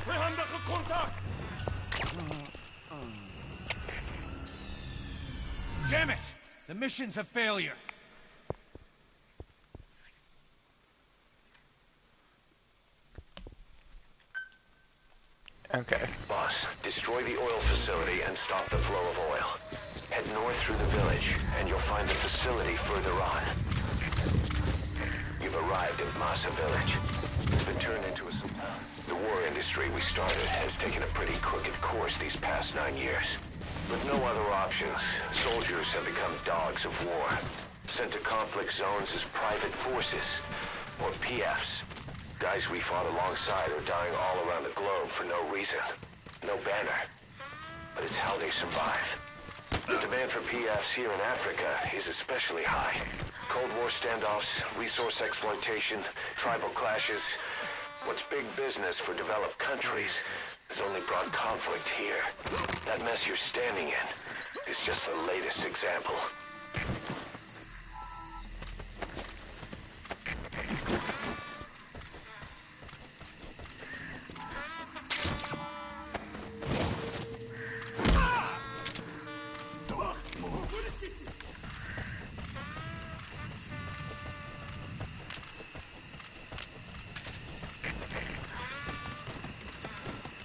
Vijandige contact! Damn it! The mission's a failure. Okay. Boss, destroy the oil facility and stop the flow of oil. Head north through the village, and you'll find the facility further on. You've arrived at Masa Village. It's been turned into a... The war industry we started has taken a pretty crooked course these past 9 years. With no other options, soldiers have become dogs of war, sent to conflict zones as private forces, or PFs. Guys we fought alongside are dying all around the globe for no reason. No banner. But it's how they survive. The demand for PFs here in Africa is especially high. Cold War standoffs, resource exploitation, tribal clashes. What's big business for developed countries has only brought conflict here. That mess you're standing in is just the latest example.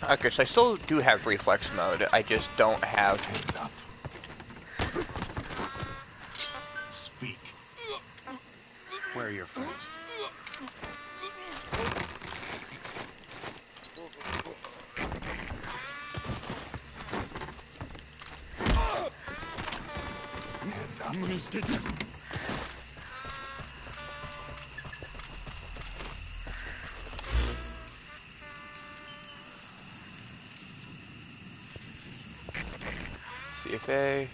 Okay, so I still do have reflex mode. I just don't have. Hands up. Speak. Where are your friends? Hands up. CFA.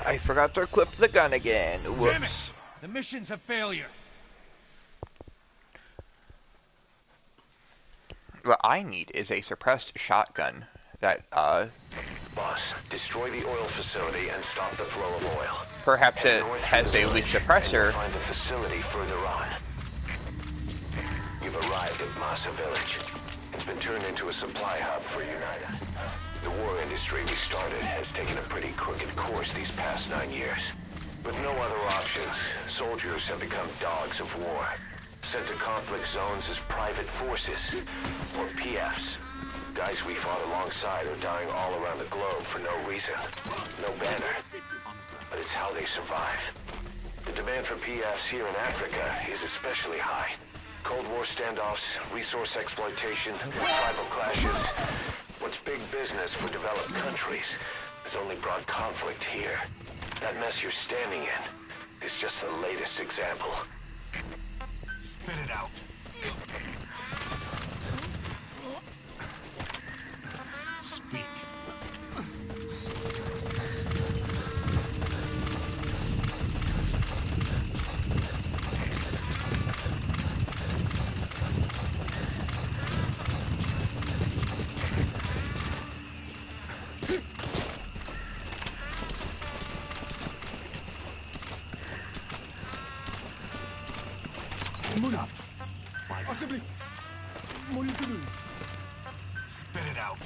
I forgot to equip the gun again. Whoops. Damn it! The mission's a failure. What I need is a suppressed shotgun that, Boss, destroy the oil facility and stop the flow of oil. perhaps Head it north has through the a leak village, and suppressor. you'll find the facility further on. You've arrived at Massa Village. It's been turned into a supply hub for United. The war industry we started has taken a pretty crooked course these past 9 years. With no other options, soldiers have become dogs of war, sent to conflict zones as private forces, or PFs. Guys we fought alongside are dying all around the globe for no reason. No banner. But it's how they survive. The demand for PFs here in Africa is especially high. Cold War standoffs, resource exploitation, tribal clashes. What's big business for developed countries has only brought conflict here. That mess you're standing in is just the latest example. Spit it out. Speak. Muna. Spit it out.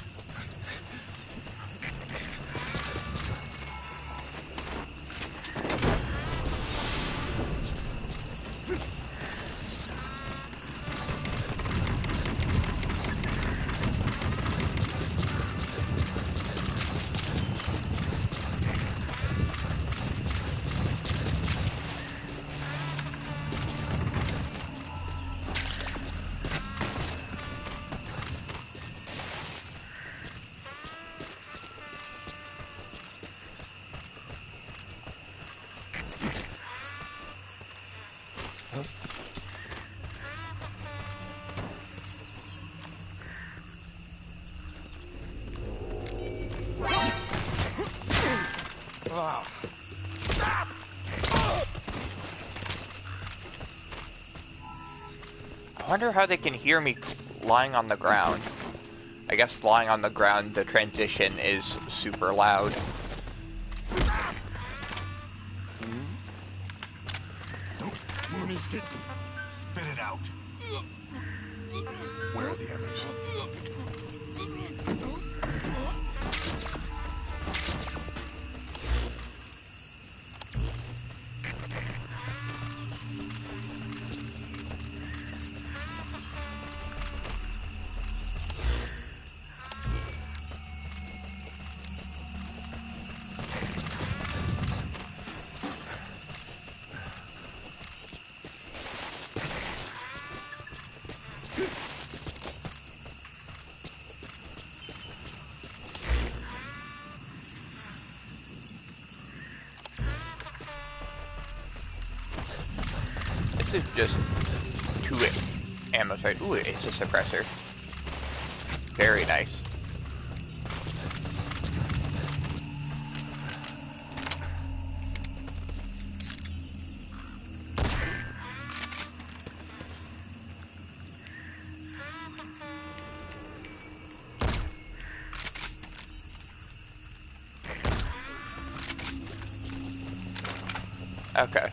I wonder how they can hear me lying on the ground. I guess lying on the ground, the transition is super loud. Spit it out. Where are the others? this is just 2 ammo sight. Ooh, it's a suppressor. Very nice. Okay.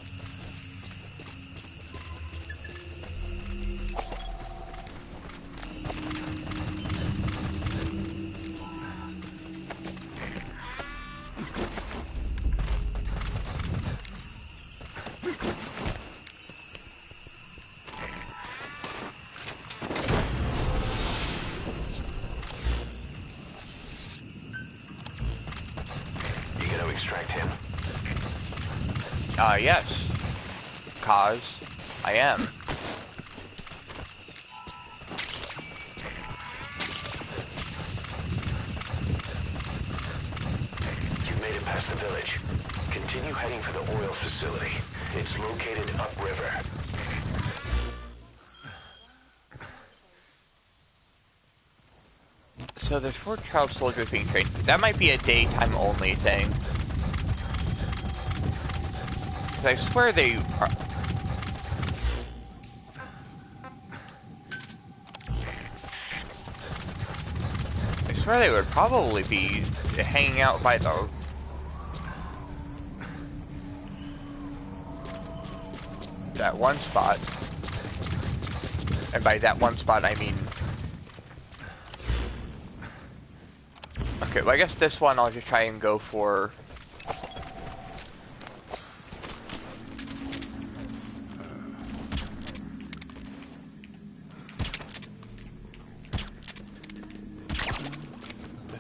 You gonna extract him? Yes. Cause I am. You've made it past the village. Continue heading for the oil facility. It's located upriver. So there's 4 child soldiers being trained. That might be a daytime only thing. 'Cause I swear they are... I swear they would probably be hanging out by the... that one spot. And by that one spot, I mean... Okay, well I guess this one I'll just try and go for...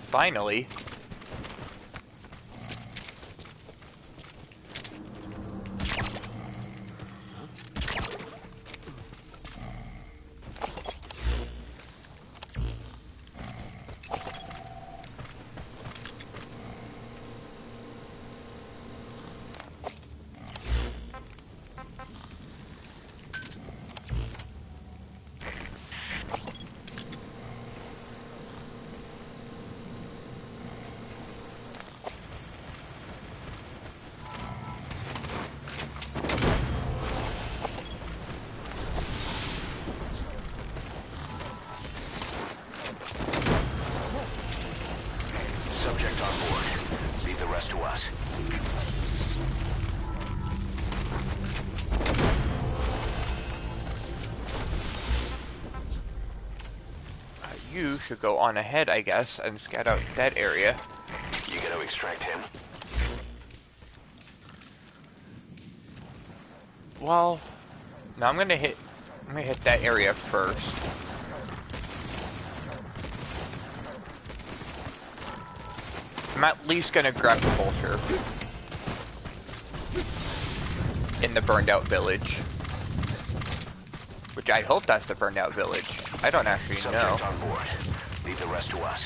Finally. Subject on board. Leave the rest to us. You should go on ahead, I guess, and scout out that area. You gonna extract him? Well, no, I'm gonna hit that area first. I'm at least gonna grab the vulture in the burned out village. Which I hope that's the burned out village. I don't actually know. Subject on board. Leave the rest to us.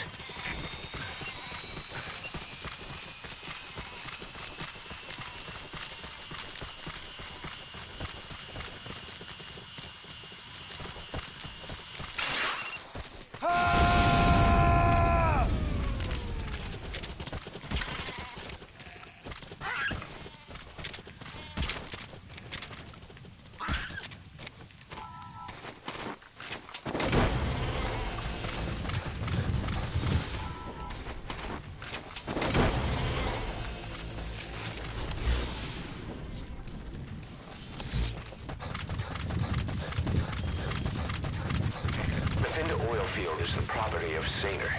Is the property of Saner,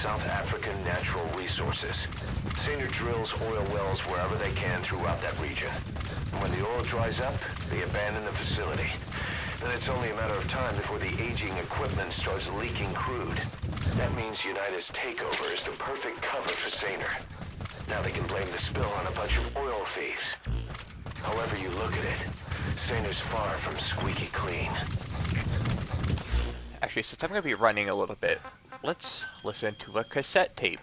South African Natural Resources. Saner drills oil wells wherever they can throughout that region. And when the oil dries up, they abandon the facility. Then it's only a matter of time before the aging equipment starts leaking crude. That means United's takeover is the perfect cover for Saner. Now they can blame the spill on a bunch of oil thieves. However you look at it, Saner's far from squeaky clean. Actually, since I'm going to be running a little bit, let's listen to a cassette tape.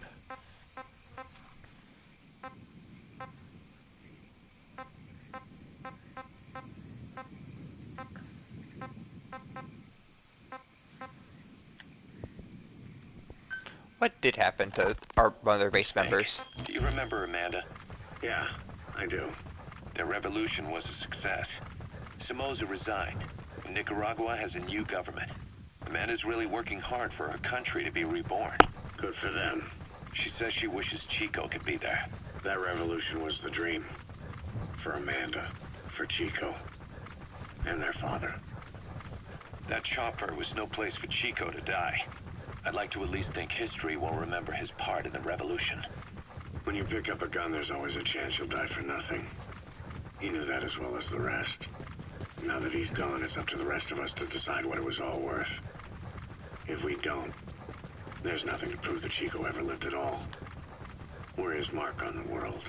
What did happen to one of their base members? Do you remember Amanda? Yeah, I do. Their revolution was a success. Somoza resigned. Nicaragua has a new government. Amanda's really working hard for her country to be reborn. Good for them. She says she wishes Chico could be there. That revolution was the dream. For Amanda, for Chico, and their father. That chopper was no place for Chico to die. I'd like to at least think history will remember his part in the revolution. When you pick up a gun, there's always a chance you'll die for nothing. He knew that as well as the rest. Now that he's gone, it's up to the rest of us to decide what it was all worth. If we don't, there's nothing to prove that Chico ever lived at all. We're his mark on the world.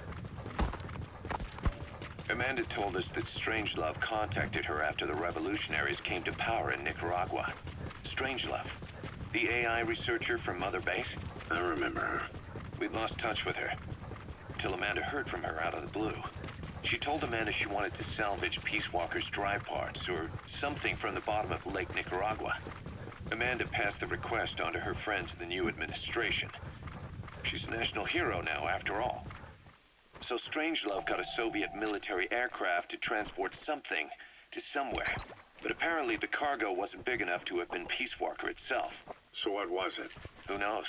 Amanda told us that Strangelove contacted her after the revolutionaries came to power in Nicaragua. Strangelove, the AI researcher from Mother Base? I remember her. We'd lost touch with her, till Amanda heard from her out of the blue. She told Amanda she wanted to salvage Peace Walker's drive parts, or something from the bottom of Lake Nicaragua. Amanda passed the request on to her friends in the new administration. She's a national hero now, after all. So Strangelove got a Soviet military aircraft to transport something to somewhere. But apparently the cargo wasn't big enough to have been Peace Walker itself. So what was it? Who knows?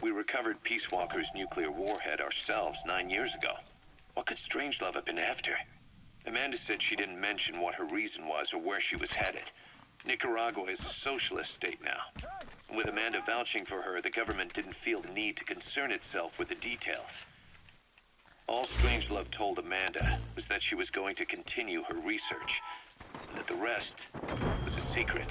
We recovered Peace Walker's nuclear warhead ourselves 9 years ago. What could Strangelove have been after? Amanda said she didn't mention what her reason was or where she was headed. Nicaragua is a socialist state now. And with Amanda vouching for her, the government didn't feel the need to concern itself with the details. All Strangelove told Amanda was that she was going to continue her research, and that the rest was a secret.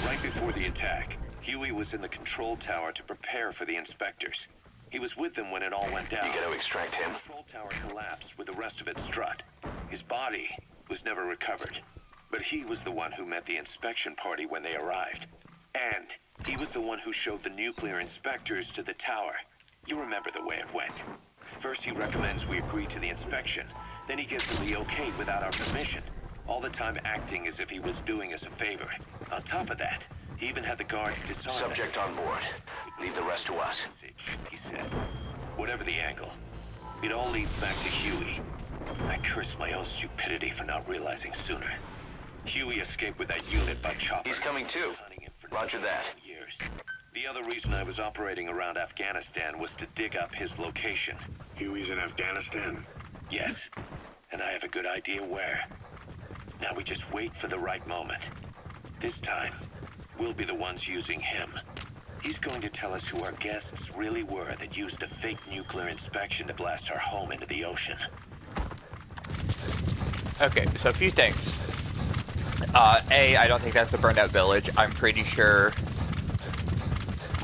Right before the attack, Huey was in the control tower to prepare for the inspectors. He was with them when it all went down. You gotta extract him. The control tower collapsed with the rest of its strut. His body was never recovered, but he was the one who met the inspection party when they arrived. And he was the one who showed the nuclear inspectors to the tower. You remember the way it went. First he recommends we agree to the inspection, then he gives them the okay without our permission, all the time acting as if he was doing us a favor. On top of that, he even had the guards disarm Subject on board. Leave the rest to us. He said. Whatever the angle, it all leads back to Huey. I curse my own stupidity for not realizing sooner. Huey escaped with that unit by chopper. He's coming too. Roger that. Years. The other reason I was operating around Afghanistan was to dig up his location. Huey's in Afghanistan. Yes, and I have a good idea where. Now we just wait for the right moment. This time, we'll be the ones using him. He's going to tell us who our guests really were that used a fake nuclear inspection to blast our home into the ocean. Okay, so a few things. A, I don't think that's the burned out village. I'm pretty sure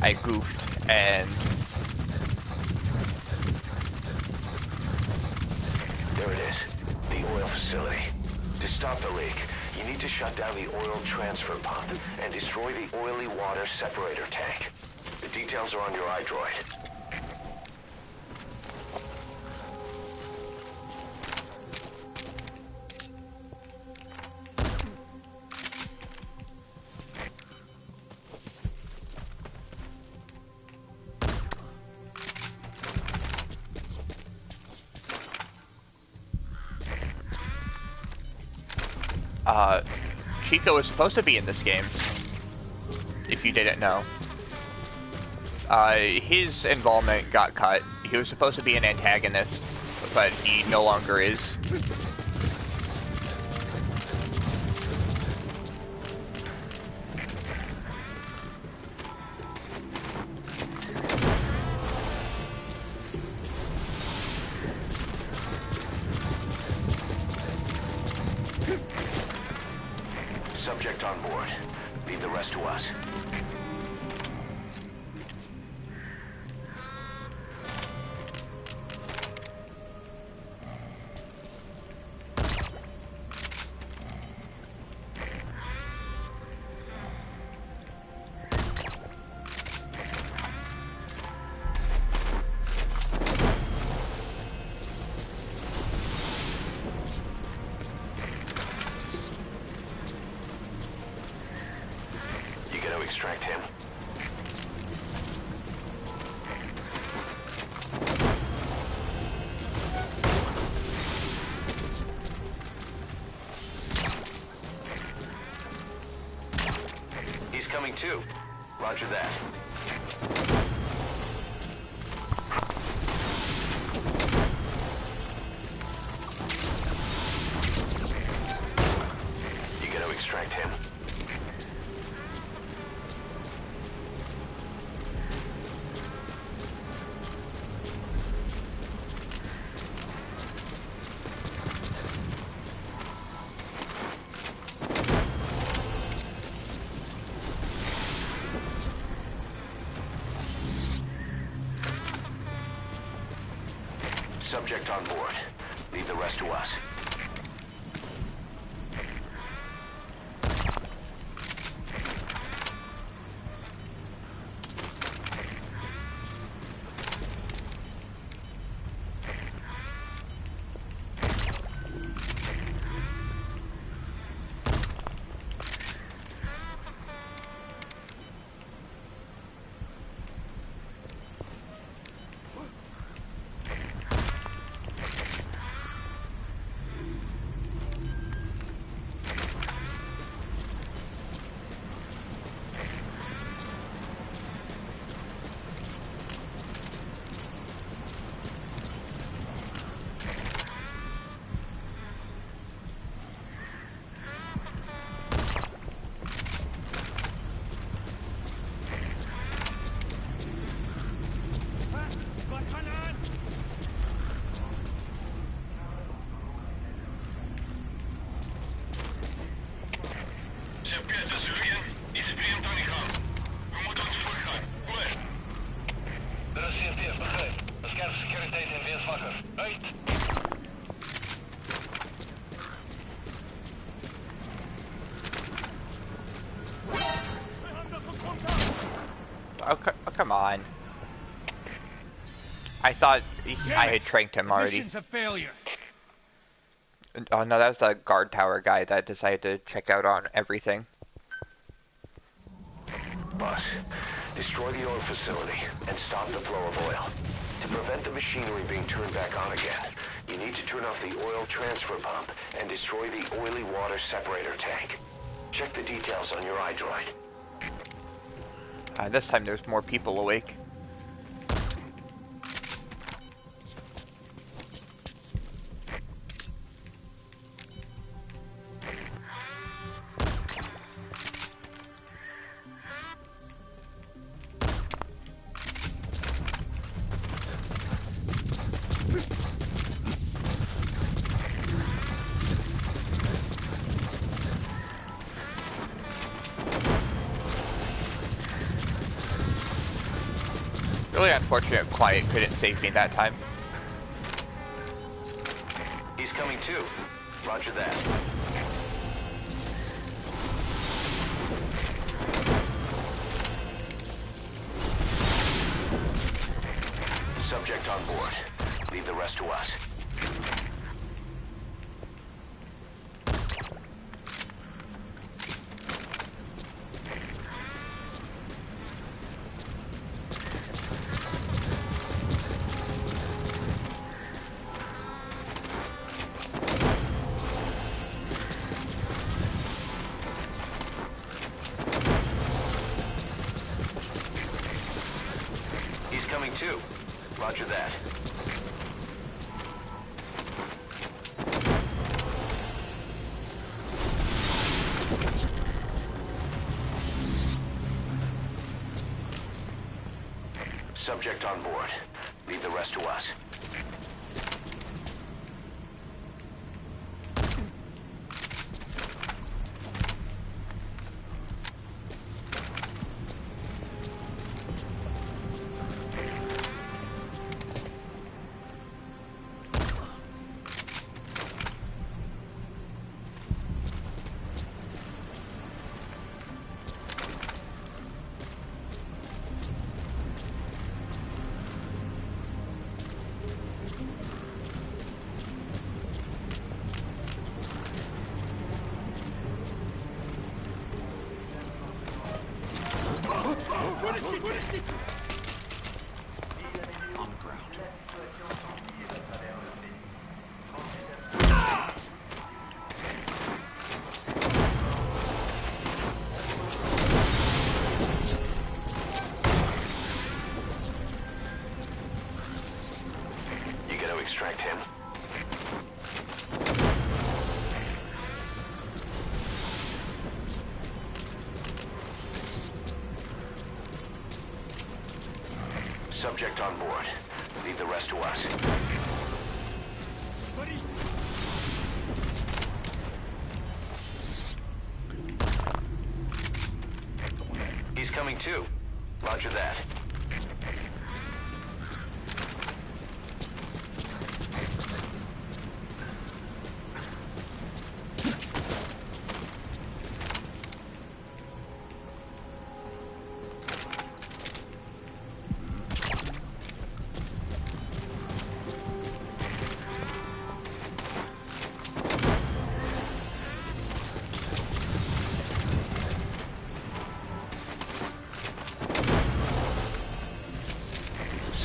I goofed and... There it is. The oil facility. To stop the leak, you need to shut down the oil transfer pump and destroy the oily water separator tank. The details are on your iDroid. Chico was supposed to be in this game, if you didn't know. His involvement got cut. He was supposed to be an antagonist, but he no longer is. Subject on board. Leave the rest to us. Extract him. coming too. Roger that. You gotta extract him. Subject on board. Leave the rest to us. Okay, oh, come on. I thought I had tranked him already. Mission's a failure. Oh no, that was the guard tower guy that decided to check out on everything. Boss, destroy the oil facility and stop the flow of oil. To prevent the machinery being turned back on again, you need to turn off the oil transfer pump and destroy the oily water separator tank. Check the details on your iDroid. This time there's more people awake. Really unfortunate Quiet couldn't save me that time. He's coming too. Roger that. Subject on board. Leave the rest to us. Coming too. Roger that. Subject on board. Leave the rest to us. On the ground. Subject on board. Leave the rest to us. He's coming too. Roger that.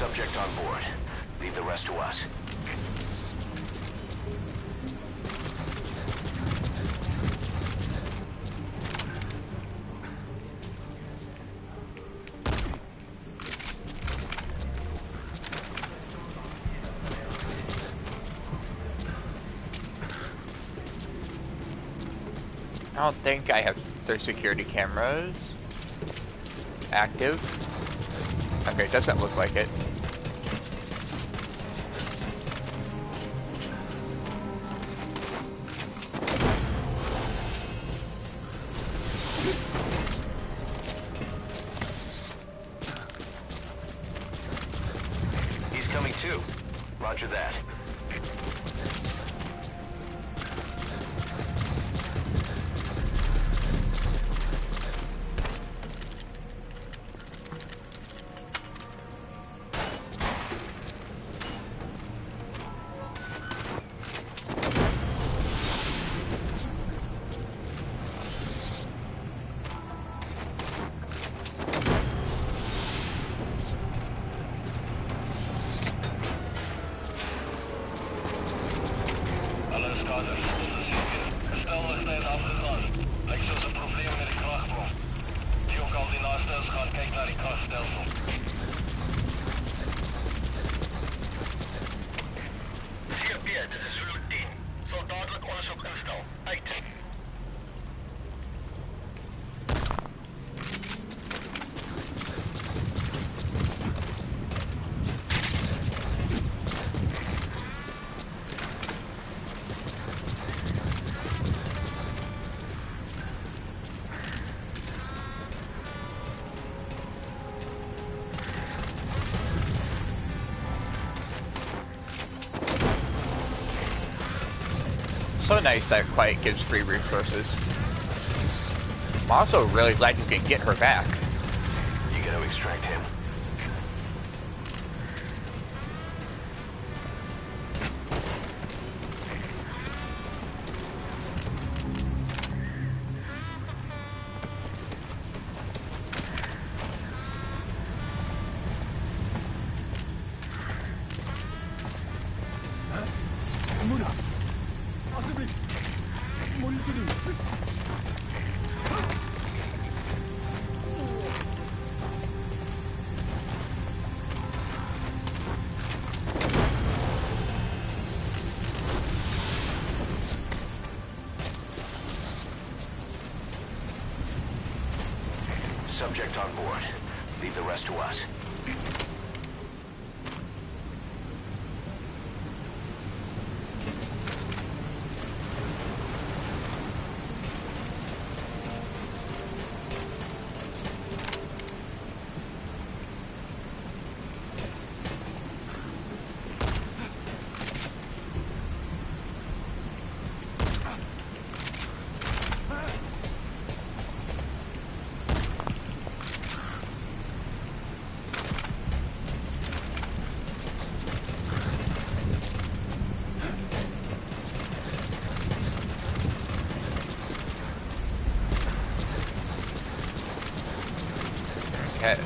Subject on board. Leave the rest to us. I don't think I have their security cameras active. Okay, doesn't look like it. He's coming too. Roger that. Alle skaders, gestel nog steeds afgegaan. Lijkt zoals een probleem met de krachtbron. Die ook al die naast ons gaan, kijk naar die krachtstelsel. 4B, dit is Zulu 10. Zal dadelijk onderzoek instel. Uit. So nice that Quiet gives free resources. I'm also really glad you can get her back. You gotta extract him. Muna! Alsjeblieft! Moeilijk te doen. Subject on board. Leave the rest to us. Okay.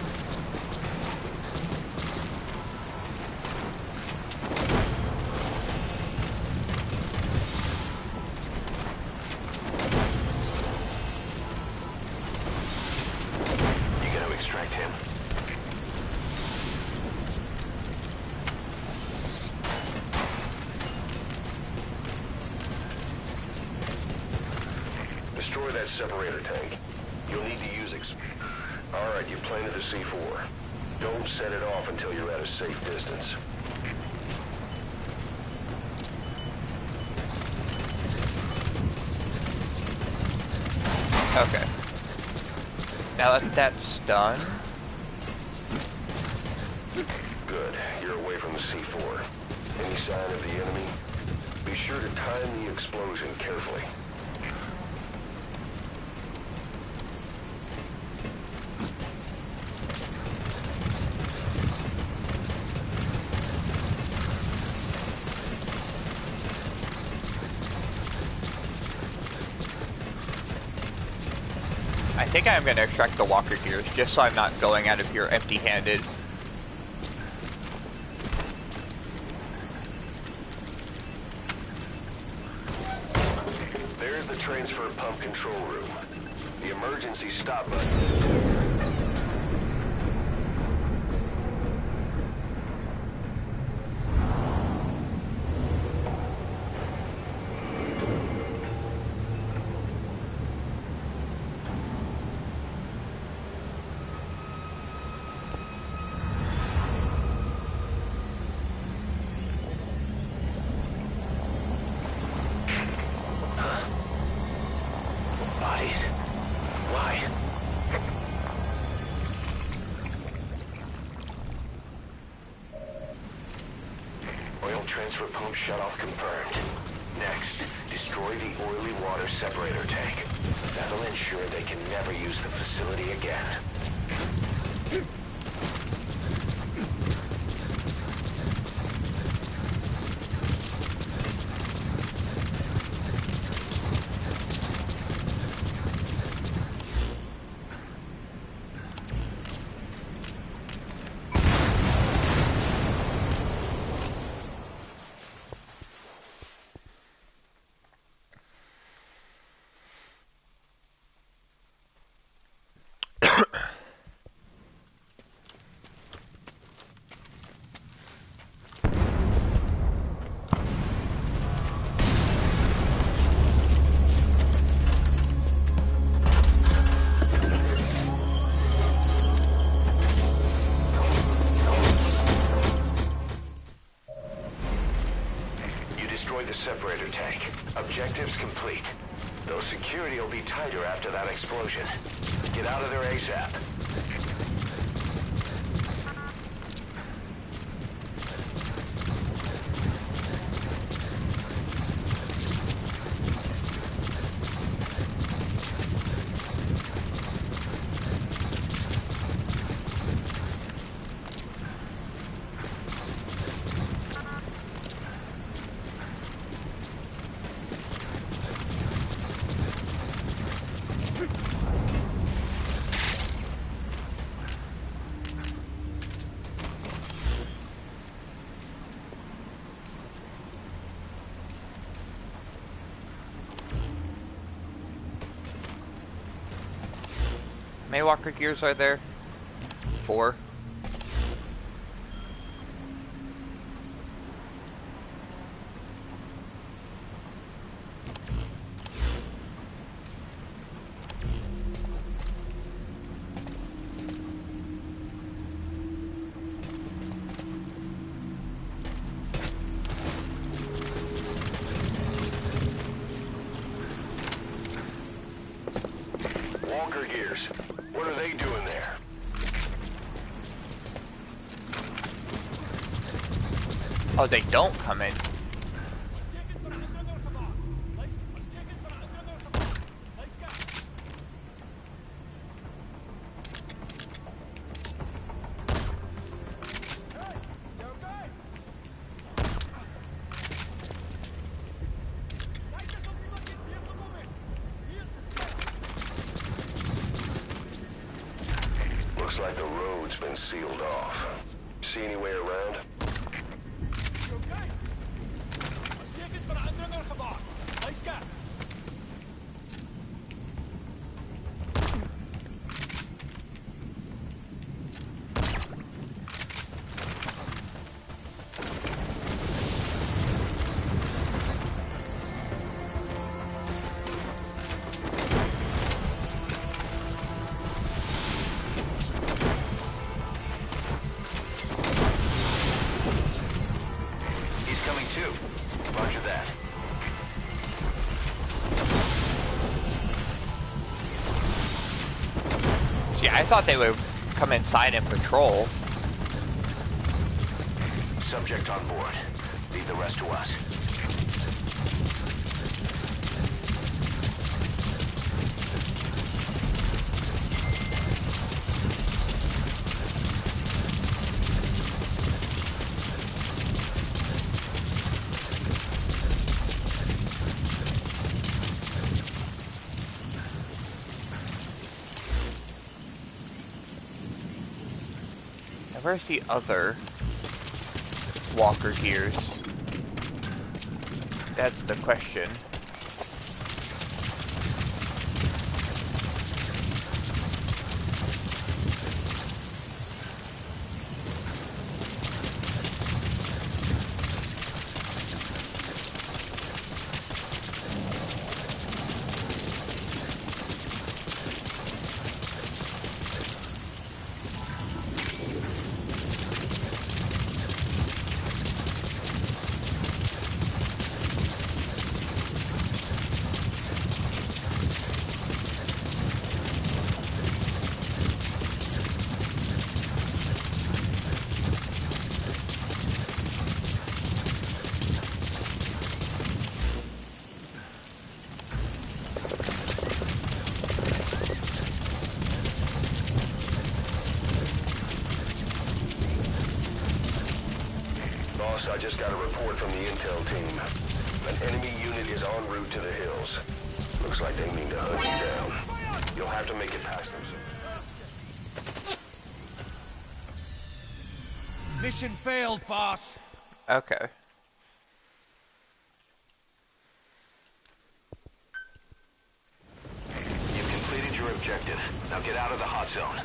You gotta extract him. Destroy that separator tank. You'll need to use Alright, you planted the C4. Don't set it off until you're at a safe distance. Okay. Now that that's done... Good. You're away from the C4. Any sign of the enemy? Be sure to time the explosion carefully. I think I'm going to extract the walker gears, just so I'm not going out of here empty-handed. There's the transfer pump control room. The emergency stop button. Bodies? Why? Oil transfer pump shutoff confirmed. Next, destroy the oily water separator tank. That'll ensure they can never use the facility again. The separator tank. Objectives complete. Though security will be tighter after that explosion. Get out of there ASAP. How many walker gears are there? 4. Walker gears. What are they doing there? Oh, they don't come in. Looks like the road's been sealed off. See any way around? Yeah, I thought they would come inside and patrol. Subject on board. Leave the rest to us. Now, where's the other walker gears? That's the question. Boss, I just got a report from the intel team. An enemy unit is en route to the hills. Looks like they mean to hunt you down. You'll have to make it past them soon. Mission failed, boss. Okay. You've completed your objective. Now get out of the hot zone.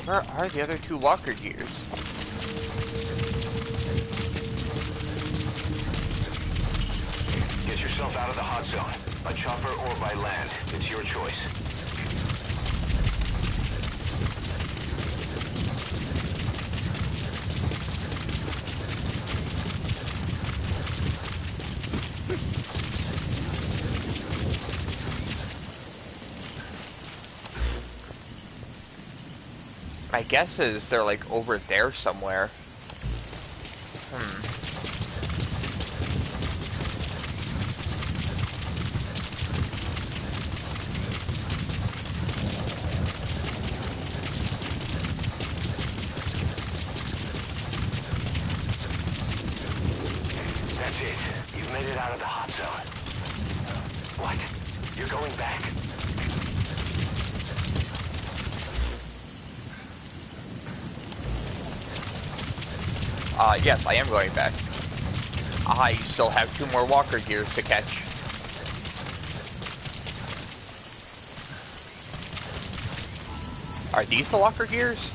Where are the other two walker gears? Get yourself out of the hot zone. By chopper or by land. It's your choice. My guess is they're like over there somewhere. That's it. You've made it out of the hot zone. What? You're going back? Yes, I am going back. I still have two more walker gears to catch. Are these the walker gears?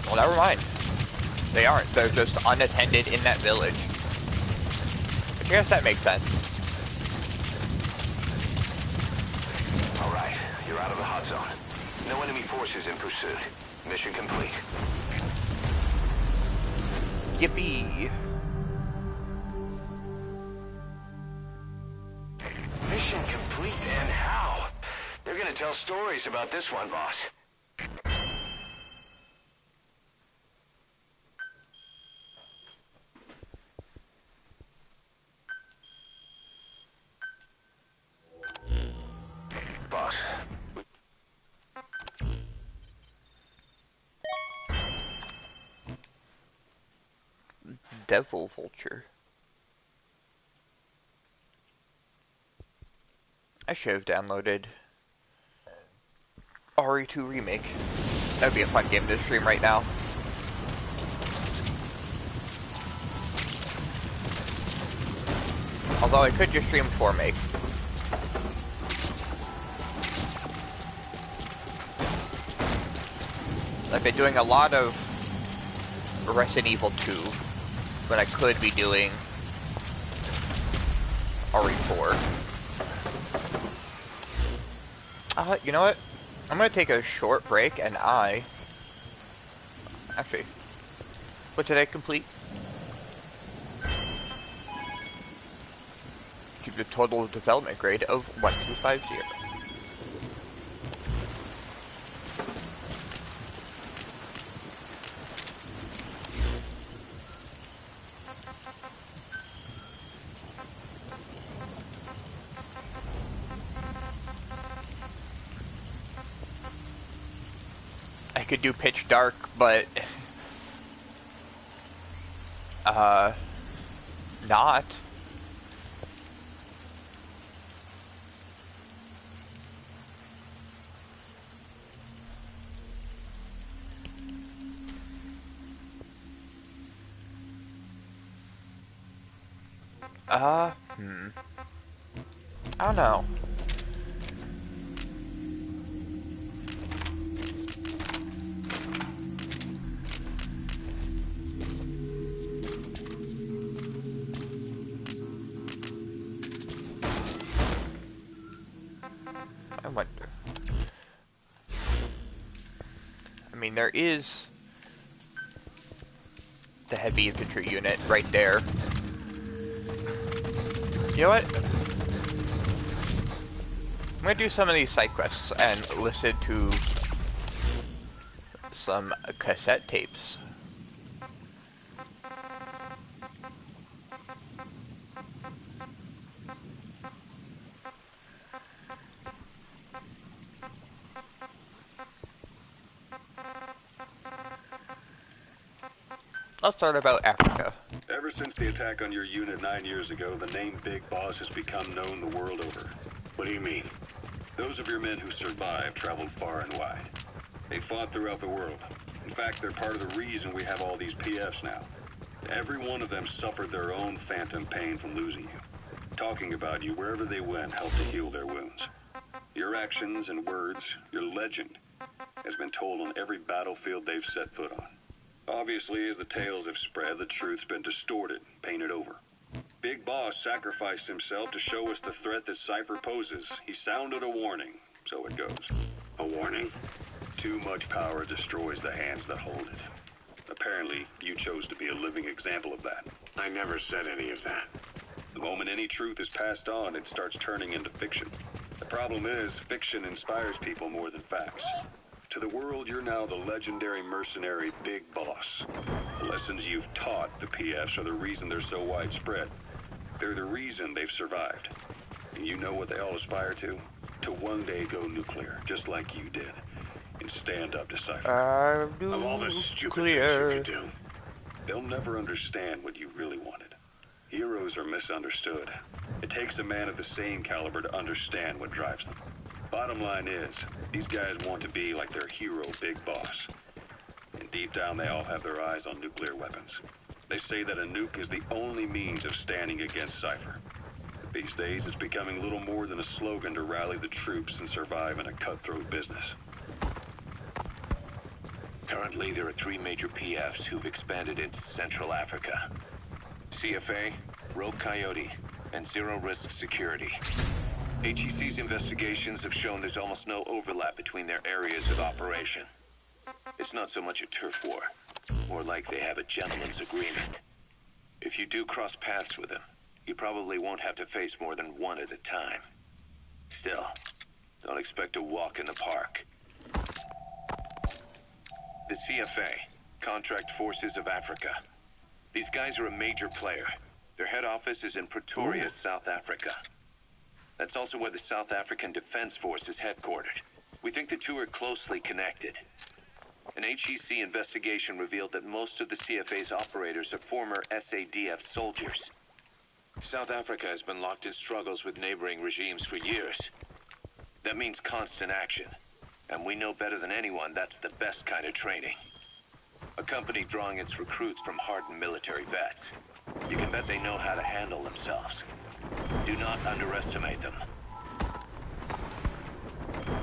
Well, never mind. They aren't. They're just unattended in that village. Which I guess that makes sense. Alright, you're out of the hot zone. No enemy forces in pursuit. Mission complete. Yippee! Mission complete, and how? They're gonna gonna tell stories about this one, boss. Boss. Devil Vulture. I should have downloaded RE2 Remake. That'd be a fun game to stream right now. Although I could just stream Formake. I've been doing a lot of Resident Evil 2, but I could be doing RE4. You know what? I'm gonna take a short break and actually, what did I complete? Keep the total development grade of 1250. I could do Pitch Dark, but not. I don't know. I wonder. I mean, there is the heavy infantry unit right there. You know what? I'm gonna do some of these side quests and listen to some cassette tapes. Let's start about Africa. Ever since the attack on your unit 9 years ago, the name Big Boss has become known the world over. What do you mean? Those of your men who survived traveled far and wide. They fought throughout the world. In fact, they're part of the reason we have all these PFs now. Every one of them suffered their own phantom pain from losing you. Talking about you wherever they went helped to heal their wounds. Your actions and words, your legend, has been told on every battlefield they've set foot on. Obviously, as the tales have spread, the truth's been distorted, painted over. Big Boss sacrificed himself to show us the threat that Cypher poses. He sounded a warning, so it goes. A warning? Too much power destroys the hands that hold it. Apparently, you chose to be a living example of that. I never said any of that. The moment any truth is passed on, it starts turning into fiction. The problem is, fiction inspires people more than facts. To the world, you're now the legendary mercenary Big Boss. The lessons you've taught the PFs are the reason they're so widespread. They're the reason they've survived. And you know what they all aspire to? To one day go nuclear, just like you did. And stand up to Cypher. Of all the stupid things you could do. They'll never understand what you really wanted. Heroes are misunderstood. It takes a man of the same caliber to understand what drives them. Bottom line is, these guys want to be like their hero, Big Boss. And deep down, they all have their eyes on nuclear weapons. They say that a nuke is the only means of standing against Cypher. But these days, it's becoming little more than a slogan to rally the troops and survive in a cutthroat business. Currently, there are 3 major PFs who've expanded into Central Africa. CFA, Rogue Coyote, and Zero Risk Security. HEC's investigations have shown there's almost no overlap between their areas of operation. It's not so much a turf war, more like they have a gentleman's agreement. If you do cross paths with them, you probably won't have to face more than one at a time. Still, Don't expect a walk in the park. The CFA, Contract Forces of Africa. These guys are a major player. Their head office is in Pretoria, South Africa. That's also where the South African Defense Force is headquartered. We think the two are closely connected. An HEC investigation revealed that most of the CFA's operators are former SADF soldiers. South Africa has been locked in struggles with neighboring regimes for years. That means constant action. And we know better than anyone that's the best kind of training. A company drawing its recruits from hardened military vets. You can bet they know how to handle themselves. Do not underestimate them.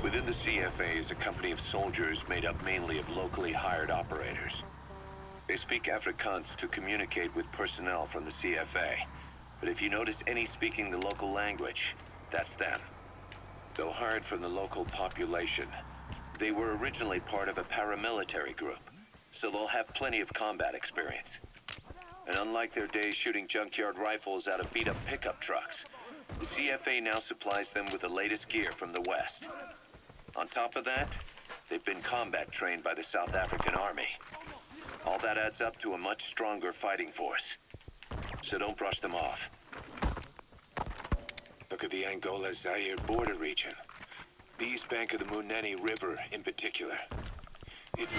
Within the CFA is a company of soldiers made up mainly of locally hired operators. They speak Afrikaans to communicate with personnel from the CFA. But if you notice any speaking the local language, that's them. Though hired from the local population, they were originally part of a paramilitary group, so they'll have plenty of combat experience. And unlike their days shooting junkyard rifles out of beat-up pickup trucks, the CFA now supplies them with the latest gear from the West. On top of that, they've been combat trained by the South African Army. All that adds up to a much stronger fighting force. So don't brush them off. Look at the Angola-Zaire border region. The east bank of the Munene River in particular. It's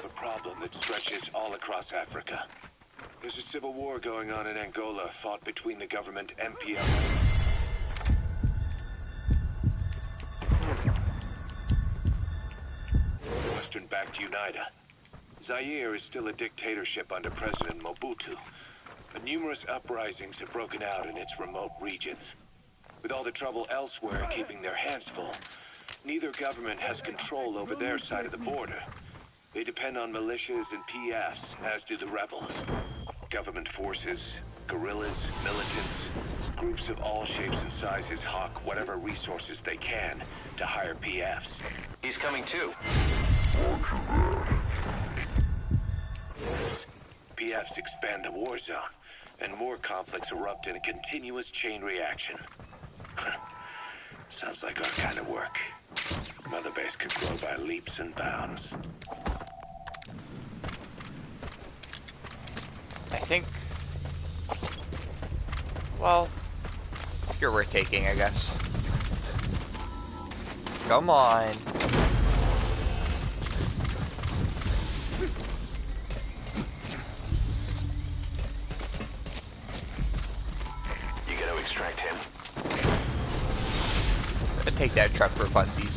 a problem that stretches all across Africa. There's a civil war going on in Angola, fought between the government MPLA. Western-backed UNITA. Zaire is still a dictatorship under President Mobutu, but numerous uprisings have broken out in its remote regions. With all the trouble elsewhere keeping their hands full, neither government has control over their side of the border. They depend on militias and PFs, as do the rebels. Government forces, guerrillas, militants, groups of all shapes and sizes hawk whatever resources they can to hire PFs. He's coming too. PFs expand the war zone, and more conflicts erupt in a continuous chain reaction. Sounds like our kind of work. Mother base could grow by leaps and bounds. I think... well, you're worth taking, I guess. Come on. You gotta extract him. I'll take that truck for funsies.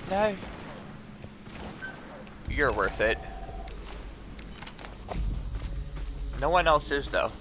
No. You're worth it. No one else is, though.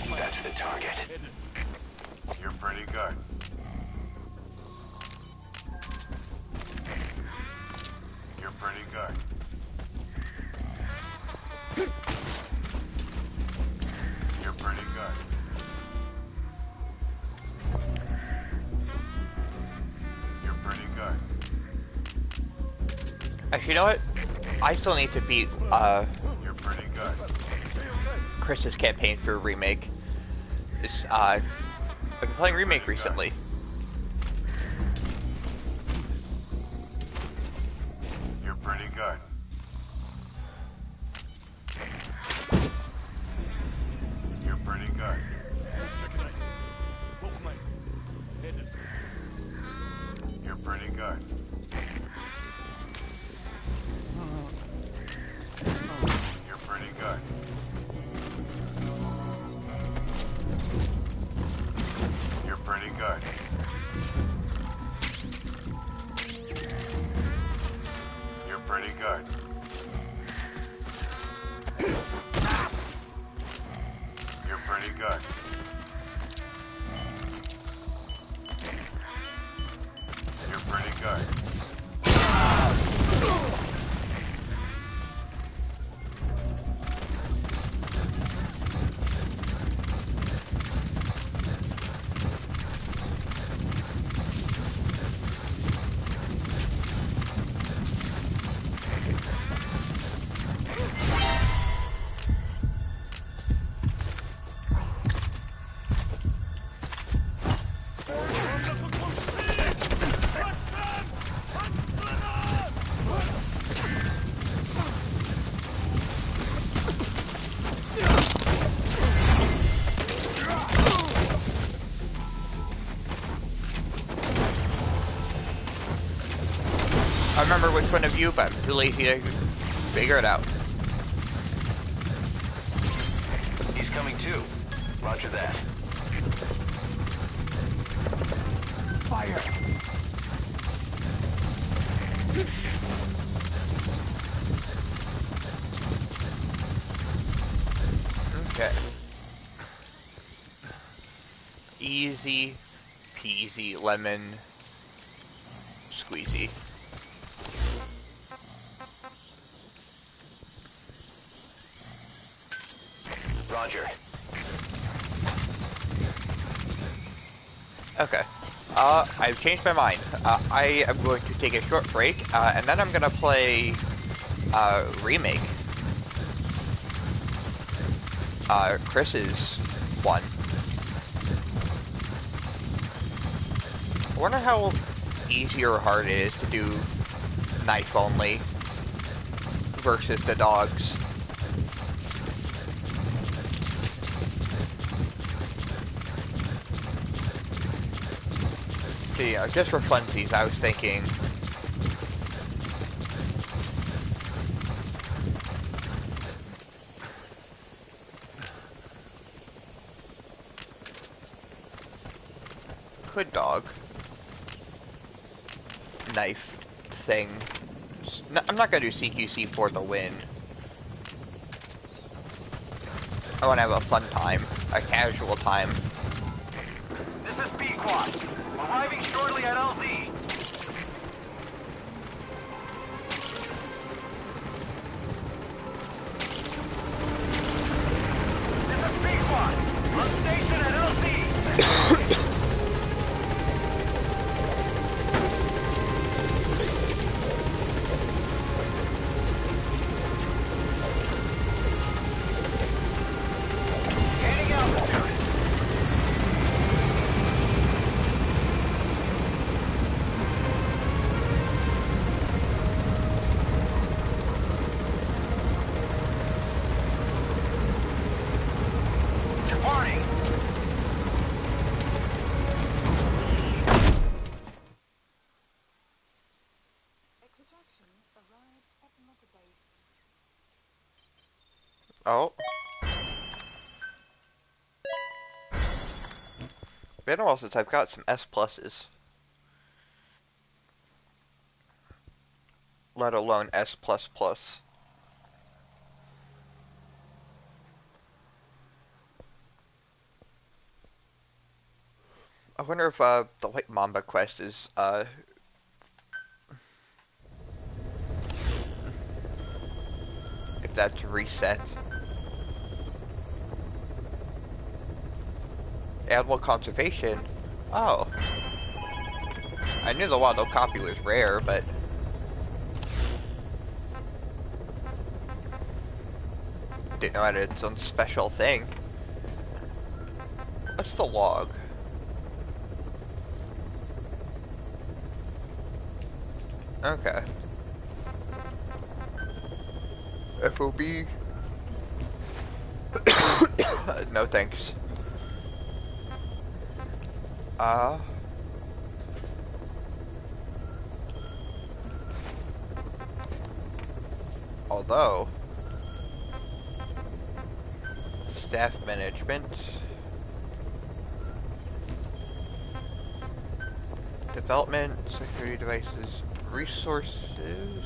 That's the target. You're pretty good. You're pretty good. You're pretty good. You're pretty good. Actually, you know what? I still need to beat You're pretty good. Chris's campaign for Remake. I've been playing Remake pretty good. recently. You're pretty good. You're pretty good. You're pretty good. You're pretty good. You're pretty good. You're pretty good. You're pretty good. You're pretty good. I remember which one of you, but I'm too lazy to figure it out. He's coming too. Roger that. Fire! Okay. Easy peasy lemon squeezy. Roger. Okay. I've changed my mind. I am going to take a short break, and then I'm gonna play, Remake. Chris's one. I wonder how easy or hard it is to do knife only versus the dogs. So, yeah, just for funsies, I was thinking could dog knife thing. I'm not gonna do CQC for the win. I want to have a fun time, a casual time. This is Pequot. Arriving shortly at LZ. This is Pequot. On station at LZ. Gaining altitude. Departing. Oh. Been a while since I've got some S pluses. Let alone S plus plus. wonder if the White Mamba quest is if that's reset. Animal conservation. Oh. I knew the wild okapi was rare, but didn't know it had its own special thing. What's the log? Okay. FOB. No thanks. Although staff management, development, security devices, resources.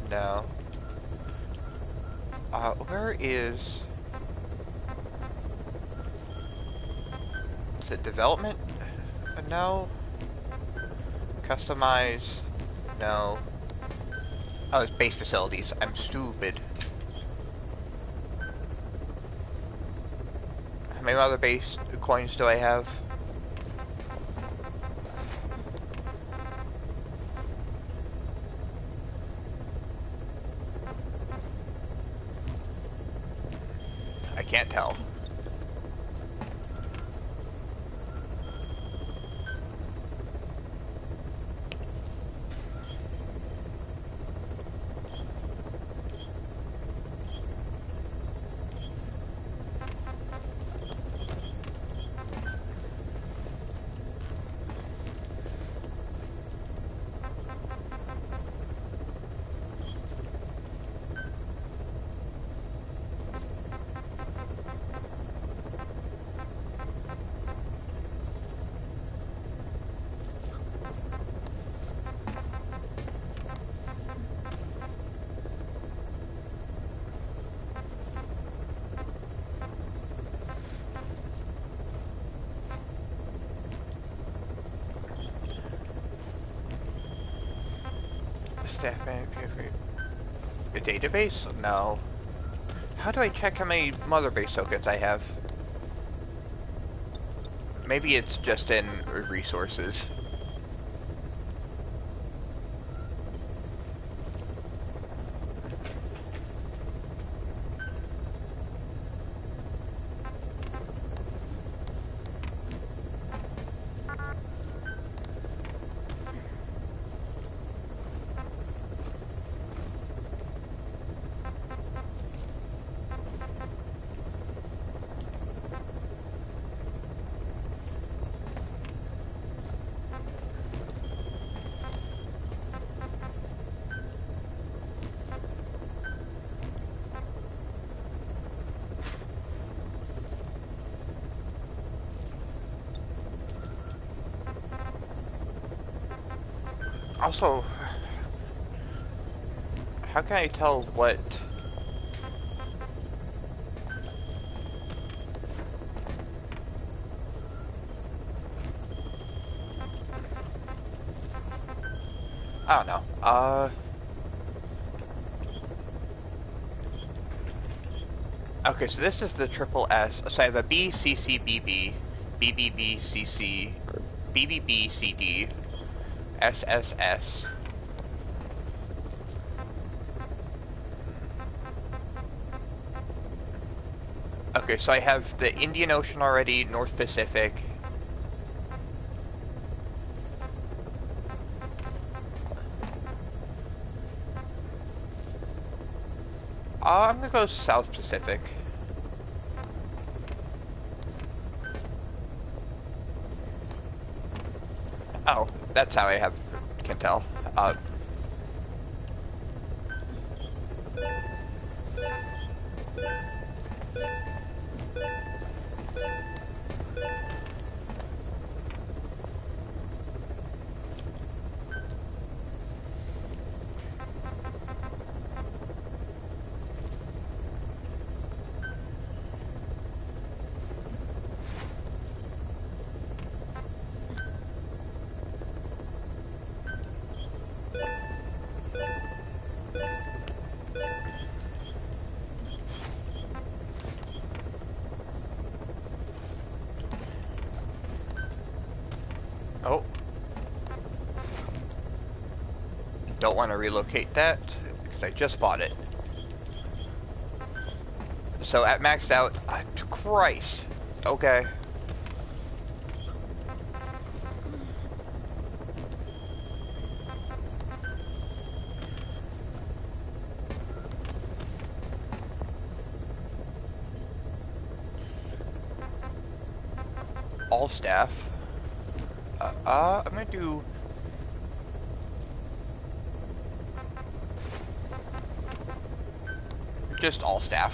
No. Where is it? Development? No. Customize? No. Oh, it's base facilities. I'm stupid. How many other base coins do I have? I can't tell. Staff manager. A database? No. How do I check how many mother base tokens I have? Maybe it's just in resources. Also, how can I tell what... I don't know. Okay, so this is the triple S. So I have a B, C, C, B, B, B, B, B, C, C, B, B, B, C, D, S, S, S. Okay, so I have the Indian Ocean already, North Pacific. I'm gonna go South Pacific. Oh, that's how I can tell. don't want to relocate that, because I just bought it. So at maxed out, Christ, okay. All staff. I'm gonna do just all staff.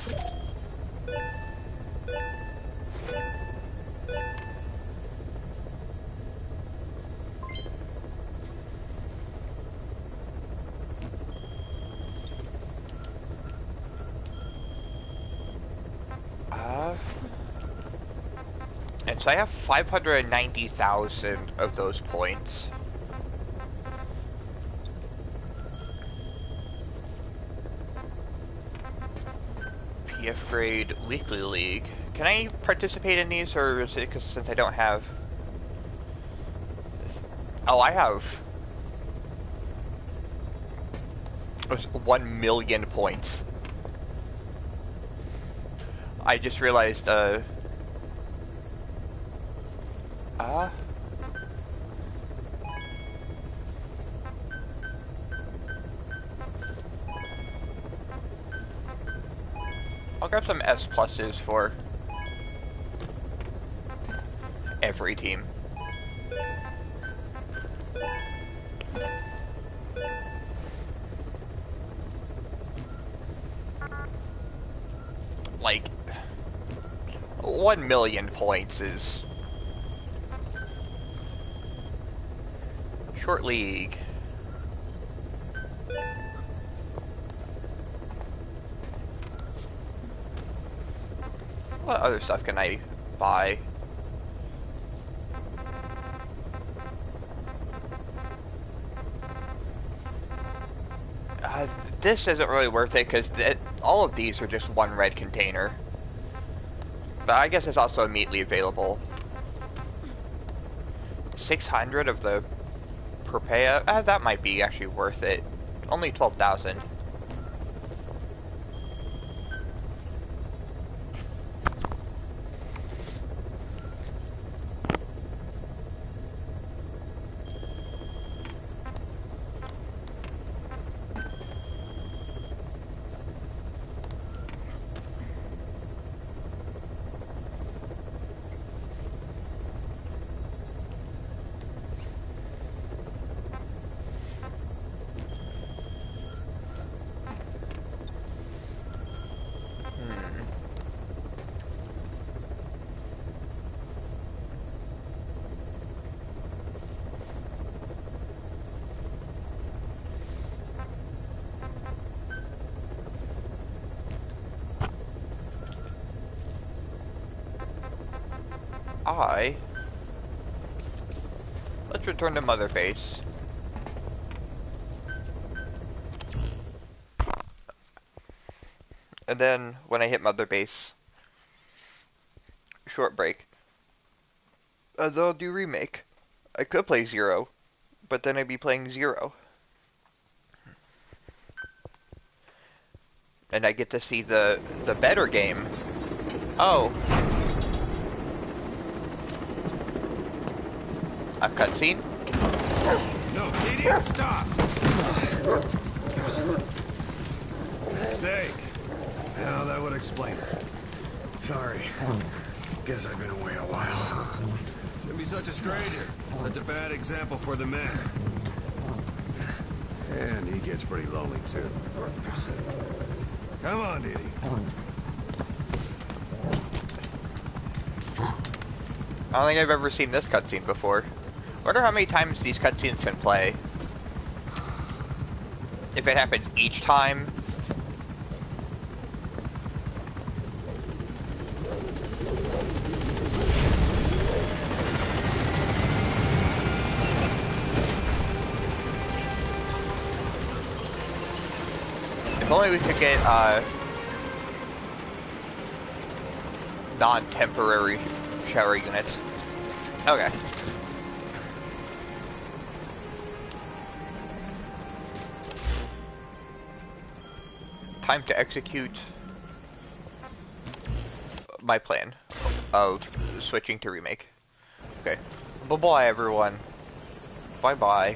And so I have 590,000 of those points. PF grade weekly league. Can I participate in these, or is it because since I don't have? Oh, I have 1 million points. I just realized. I'll grab some S pluses for every team. Like, 1 million points is short league. What other stuff can I buy? This isn't really worth it because all of these are just one red container. But I guess it's also immediately available. 600 of the Perpea, that might be actually worth it. Only 12,000. Let's return to Mother Base. And then, when I hit Mother Base, short break. Then I'll do Remake. I could play Zero, but then I'd be playing Zero. And I get to see the better game. Oh. A cutscene? No, idiot, stop! Steak. Well, that would explain it. Sorry. Guess I've been away a while. Shouldn't be such a stranger. That's a bad example for the man. And he gets pretty lonely, too. Come on, Didi. I don't think I've ever seen this cutscene before. Wonder how many times these cutscenes can play. If it happens each time. If only we could get non-temporary shower units. Okay. time to execute my plan of switching to remake. Okay. Bye-bye, everyone. Bye-bye.